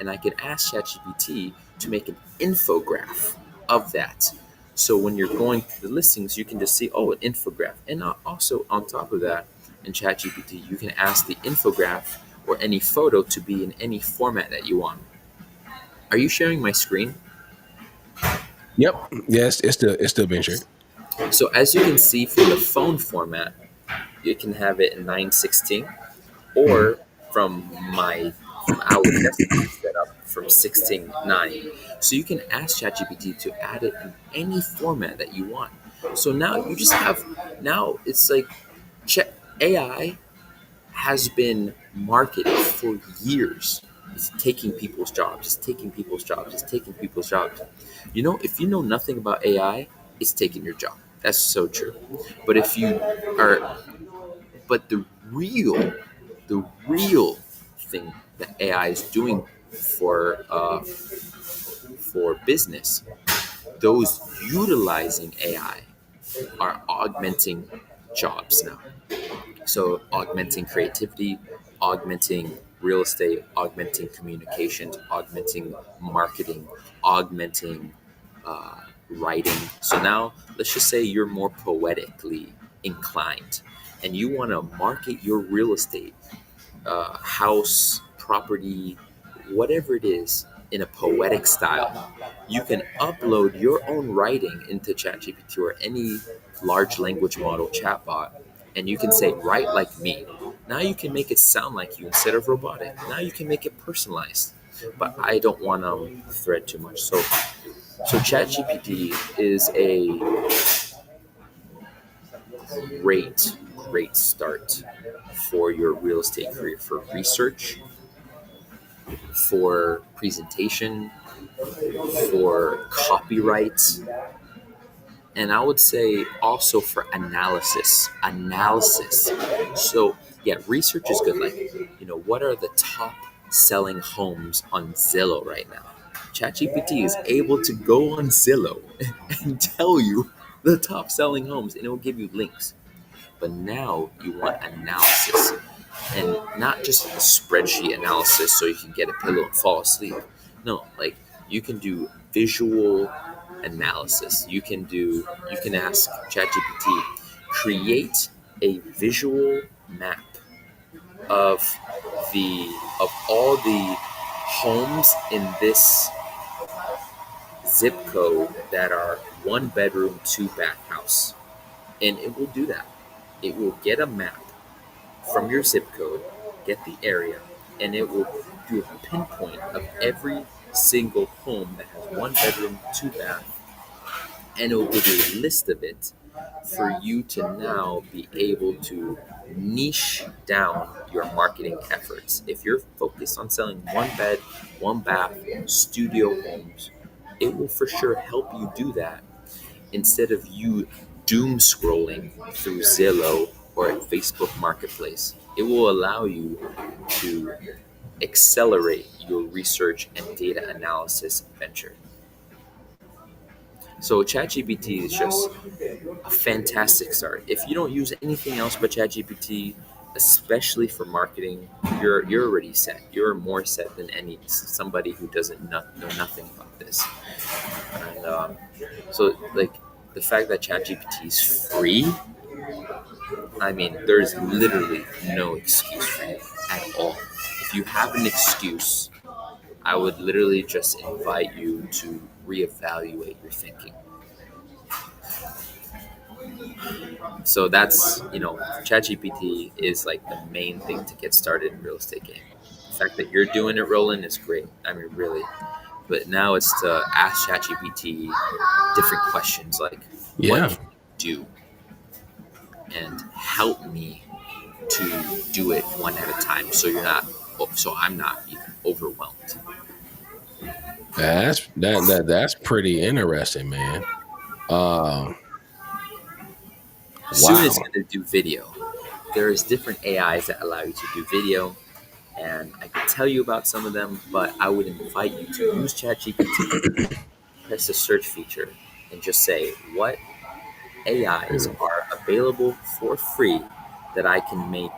And I can ask ChatGPT to make an infograph of that. So when you're going through the listings, you can just see, an infograph. And also on top of that, in ChatGPT, you can ask the infograph or any photo to be in any format that you want. Are you sharing my screen? Yep. Yes, it's still being shared. So as you can see from the phone format, you can have it in 916, Mhm. or from our desktop setup from 16:9. So you can ask ChatGPT to add it in any format that you want. So now it's like AI has been marketed for years. It's taking people's jobs. It's taking people's jobs. It's taking people's jobs. If you know nothing about AI, it's taking your job. That's so true. But if you are, but the real thing that AI is doing for business, those utilizing AI are augmenting jobs now. So augmenting creativity, augmenting real estate, augmenting communications, augmenting marketing, augmenting writing. So now let's just say you're more poetically inclined and you want to market your real estate, house, property, whatever it is, in a poetic style. You can upload your own writing into ChatGPT or any large language model chatbot, and you can say, write like me. Now you can make it sound like you instead of robotic. Now you can make it personalized. But I don't want to thread too much. So ChatGPT is a great start for your real estate career, for research, for presentation, for copyright, and I would say also for analysis. So yeah, research is good. Like, what are the top selling homes on Zillow right now? ChatGPT is able to go on Zillow and tell you the top selling homes, and it will give you links. But now you want analysis, and not just a spreadsheet analysis so you can get a pillow and fall asleep. No, like, you can do visual analysis. You can ask ChatGPT, create a visual map of all the homes in this zip code that are 1 bedroom, 2 bath house. And it will do that. It will get a map from your zip code, get the area, and it will do a pinpoint of every single home that has 1 bedroom, 2 bath, and it will give you a list of it for you to now be able to niche down your marketing efforts. If you're focused on selling 1 bed, 1 bath studio homes, it will for sure help you do that instead of you doom scrolling through Zillow or Facebook Marketplace. It will allow you to accelerate your research and data analysis venture. So ChatGPT is just a fantastic start. If you don't use anything else but ChatGPT, especially for marketing, you're already set. You're more set than somebody who doesn't know nothing about this. And so, like, the fact that ChatGPT is free, I mean, there's literally no excuse for you at all. If you have an excuse, I would literally just invite you to reevaluate your thinking. So that's, ChatGPT is like the main thing to get started in real estate game. The fact that you're doing it, Roland, is great. I mean, really. But now it's to ask ChatGPT different questions like, what can you do? And help me to do it one at a time, so I'm not even overwhelmed. That's pretty interesting, man. Soon it's going to do video. There's different AIs that allow you to do video, and I can tell you about some of them, but I would invite you to use ChatGPT, press the search feature, and just say, what AIs are available for free that I can make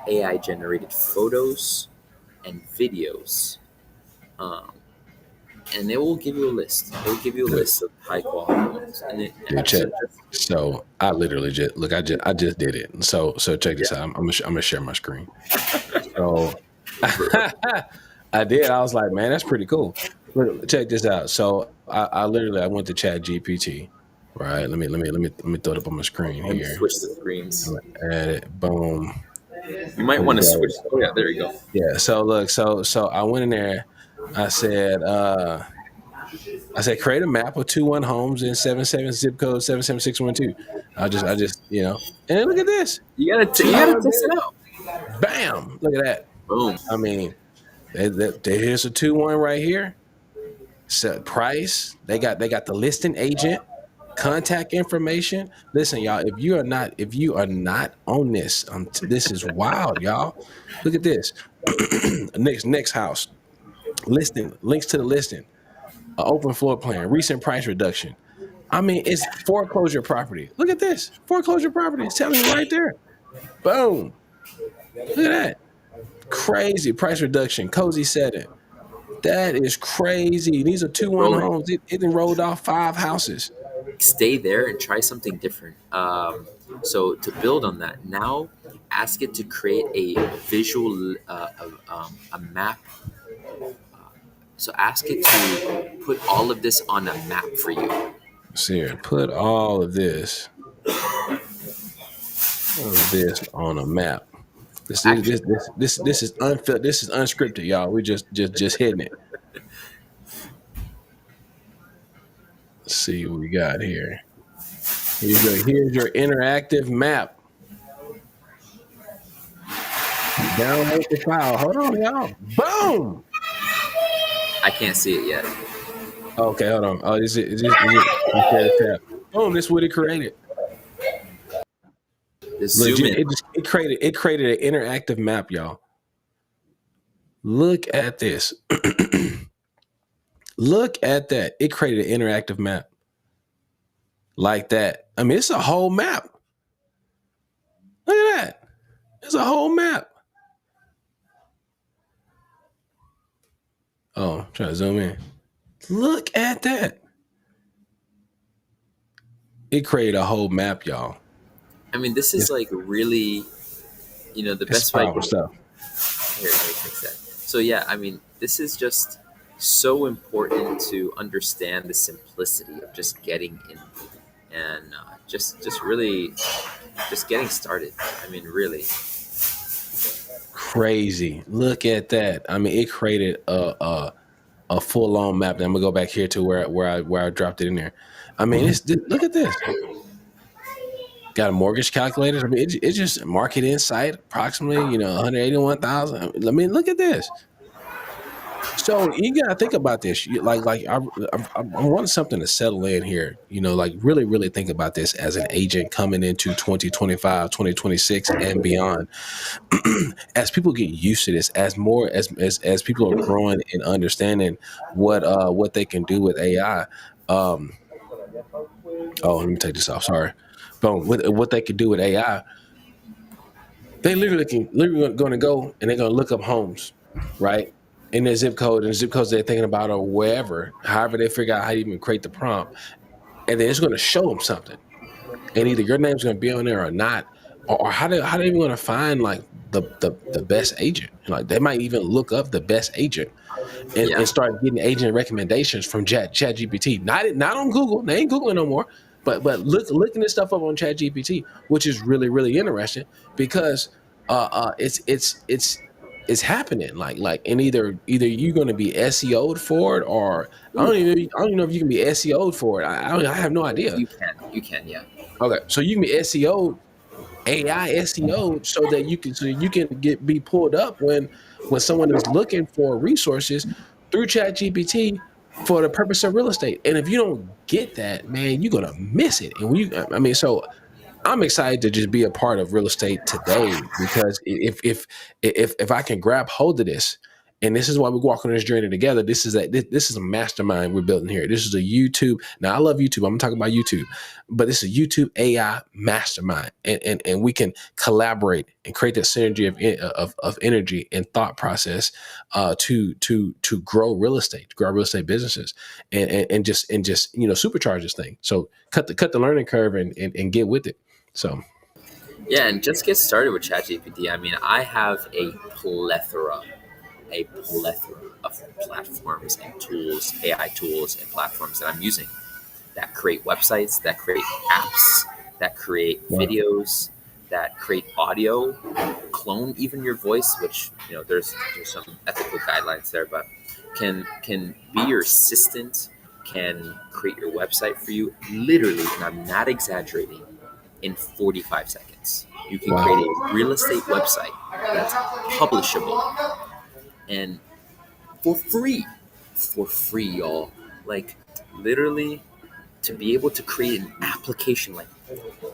AI generated photos and videos, and it will give you a list. It will give you a list of high quality ones. So I literally I just did it. So check this out. I'm gonna share my screen. So I did. I was like, man, that's pretty cool. Look, check this out. So I went to ChatGPT. Right. Let me throw it up on my screen here. Switch the screens. Add it. Boom. You might want to switch. Oh yeah, there you go. Yeah. So look. So I went in there. I said, create a map of 2-1 homes in 77 zip code 77612. I just and look at this. You gotta test it out. Bam! Look at that. Boom. I mean, here's a 2-1 right here. So price. They got the listing agent, contact information. Listen, y'all. If you are not on this, this is wild, y'all. Look at this. next house. Listing, links to the listing, open floor plan, recent price reduction. I mean, it's foreclosure property. Look at this. Foreclosure property. It's telling you right there. Boom. Look at that. Crazy price reduction, cozy setting. That is crazy. These are 2-1 homes. It rolled off 5 houses. Stay there and try something different. So to build on that, now ask it to create a visual, a map. So ask it to put all of this on a map for you. See here, put all of this on a map. This is unfiltered. This is unscripted, y'all. We just hitting it. Let's see what we got here. Here's your interactive map. Download the file. Hold on, y'all. Boom. I can't see it yet. Okay, hold on. Oh, is it share the tab? Boom, this is what it created. Just zoom Legit, in. it created an interactive map, y'all. Look at this. Look at that. It created an interactive map like that. I mean, it's a whole map. Look at that. It's a whole map. Oh, I'm trying to zoom in. Look at that. It created a whole map, y'all. I mean, this is It's, like really, the it's best way I powerful can. stuff. Here, let me fix that. So yeah, I mean, this is just so important to understand the simplicity of just getting in and just really just getting started. I mean, really. Crazy. Look at that. I mean, it created a full on map. And I'm gonna go back here to where I dropped it in there. I mean, look at this. Got a mortgage calculator. I mean, it's just market insight, approximately 181,000. I mean, look at this. So you gotta think about this. I want something to settle in here. Like really, really think about this as an agent coming into 2025, 2026, and beyond. As people get used to this, as more as people are growing and understanding what they can do with AI. Oh, let me take this off. Sorry. But what they could do with AI, they literally going to go and they're going to look up homes, right? In their zip code and zip codes they're thinking about or wherever, however they figure out how to even create the prompt, and then it's going to show them something, and either your name's going to be on there or not, or how they even going to find like the best agent. Like they might even look up the best agent Yeah. and start getting agent recommendations from ChatGPT. Not on Google. They ain't Googling no more. But looking this stuff up on ChatGPT, which is really really interesting because it's happening and either you're going to be SEO'd for it or Ooh, I don't even know if you can be SEO'd for it. I have no idea. you can. You can. Yeah. Okay, so you can be SEO'd AI SEO so you can be pulled up when someone is looking for resources through ChatGPT for the purpose of real estate. And if you don't get that, man, you're gonna miss it. And so I'm excited to just be a part of real estate today because if I can grab hold of this, and this is why we walk on this journey together. This is a mastermind we're building here. This is a YouTube. Now I love YouTube. I'm talking about YouTube, but this is a YouTube AI mastermind, and we can collaborate and create that synergy of energy and thought process to grow real estate, to grow real estate businesses, and just supercharge this thing. So cut the learning curve and get with it. So Yeah, and just get started with ChatGPT. I mean, I have a plethora of platforms and tools, AI tools and platforms that I'm using that create websites, that create apps, that create wow, videos, that create audio, clone even your voice, which there's some ethical guidelines there, but can be your assistant, can create your website for you, literally, and I'm not exaggerating, in 45 seconds. You can create wow, a real estate website that's publishable and for free, y'all. Like literally, to be able to create an application, like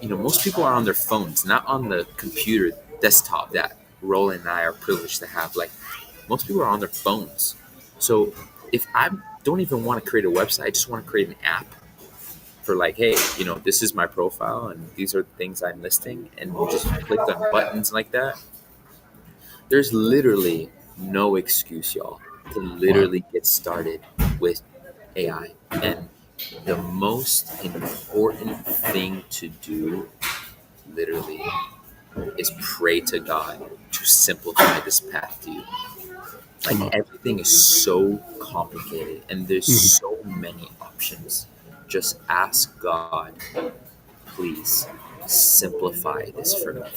most people are on their phones, not on the computer desktop that Roland and I are privileged to have. Like most people are on their phones. So if I don't even want to create a website, I just want to create an app for like, hey, this is my profile and these are the things I'm listing, and we just click on buttons like that. There's literally no excuse, y'all, to wow. literally get started with AI. And the most important thing to do, literally, is pray to God to simplify this path to you. Like Come on. everything is so complicated and there's Mhm. so many options. Just ask God, please simplify this for me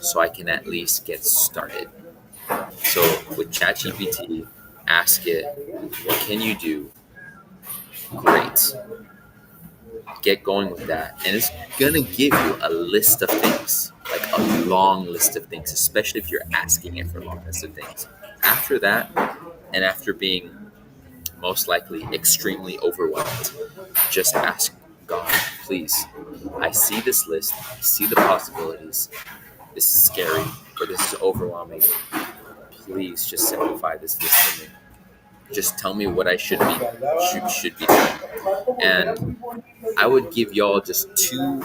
so I can at least get started. So with Yeah. ChatGPT, ask it, what can you do? Great. Get going with that. And it's going to give you a list of things, like a long list of things, especially if you're asking it for a long list of things. After that, and after being most likely extremely overwhelmed, just ask God, please, I see this list, I see the possibilities. This is scary, or this is overwhelming. Please just simplify this list for me. Just tell me what I should be doing. And I would give y'all just two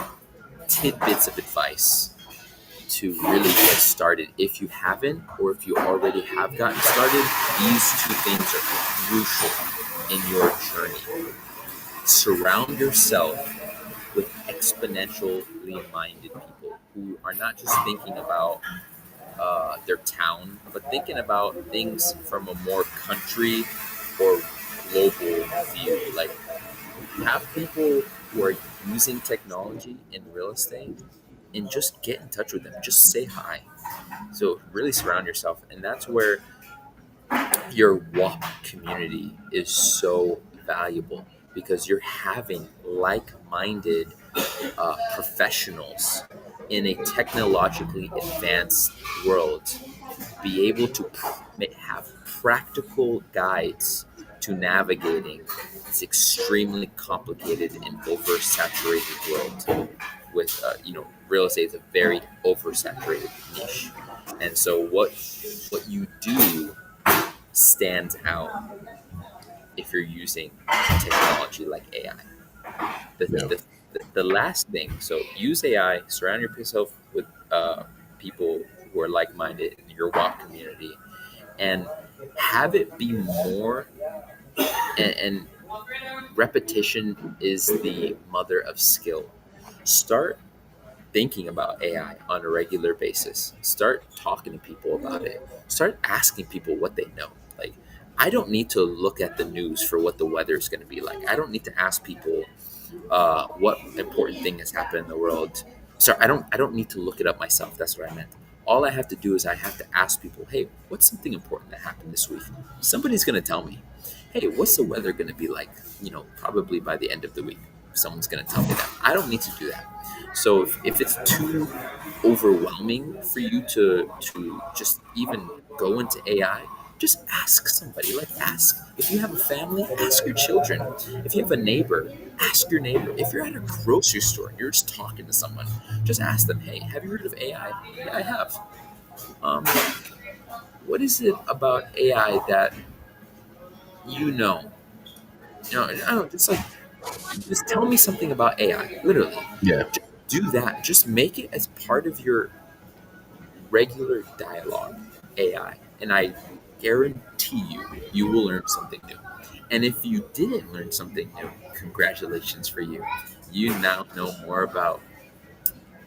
tidbits of advice to really get started. If you haven't, or if you already have gotten started, these two things are crucial in your journey. Surround yourself with exponentially minded people who are not just thinking about their town, but thinking about things from a more country or global view. Like, have people who are using technology in real estate and just get in touch with them. Just say hi. So really surround yourself, and that's where your WAP community is so valuable, because you're having like-minded professionals in a technologically advanced world be able to have practical guides to navigating this extremely complicated and oversaturated world. With real estate is a very oversaturated niche, and so what you do stands out if you're using technology like AI. The, Yeah. the last thing, so use AI, surround yourself with people who are like-minded in your WAP community, and have it be more, and repetition is the mother of skill. Start thinking about AI on a regular basis. Start talking to people about it. Start asking people what they know. Like, I don't need to look at the news for what the weather is going to be like. I don't need to ask people what important thing has happened in the world. Sorry, I don't need to look it up myself. That's what I meant. All I have to do is I have to ask people, hey, what's something important that happened this week? Somebody's going to tell me. Hey, what's the weather going to be like? Probably by the end of the week, someone's going to tell me that. I don't need to do that. So if it's too overwhelming for you to just even go into AI, just ask somebody. Like, ask if you have a family, ask your children. If you have a neighbor, ask your neighbor. If you're at a grocery store and you're just talking to someone, just ask them, hey, have you heard of AI? Yeah, I have. um, what is it about AI that you know? I don't know, just tell me something about AI. Literally, Yeah. just do that. Just make it as part of your regular dialogue, AI, and I guarantee you will learn something new. And if you didn't learn something new, congratulations for you. You now know more about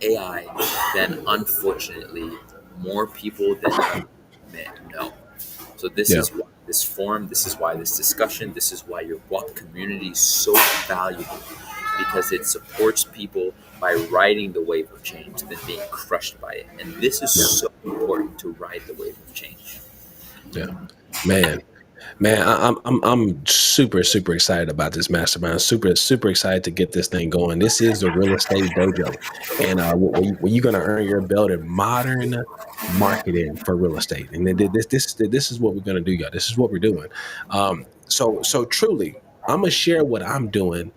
AI than, unfortunately, more people than you know. So this Yeah. is why this forum, this is why this discussion, this is why your WAP community is so valuable, because it supports people by riding the wave of change than being crushed by it. And this is Yeah. so important, to ride the wave of change. Yeah. Man. Man, I'm super excited about this mastermind. Super excited to get this thing going. This is the Real Estate Dojo, and where you're going to earn your belt in modern marketing for real estate. And then this is what we're going to do, y'all. This is what we're doing. So truly, I'm gonna share what I'm doing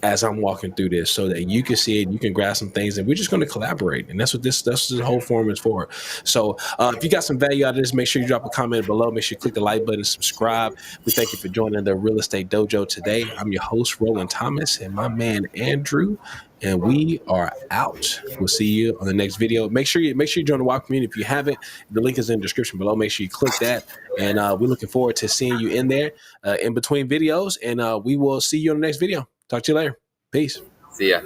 as I'm walking through this, so that you can see it, you can grasp some things, and we're just going to collaborate. And that's what the whole forum is for. So if you got some value out of this, make sure you drop a comment below. Make sure you click the like button, subscribe. We thank you for joining the Real Estate Dojo today. I'm your host, Roland Thomas, and my man Andrew, and we are out. We'll see you on the next video. Make sure you join the WAP community if you haven't. The link is in the description below. Make sure you click that, and we're looking forward to seeing you in there in between videos. And we will see you on the next video. Talk to you later. Peace. See ya.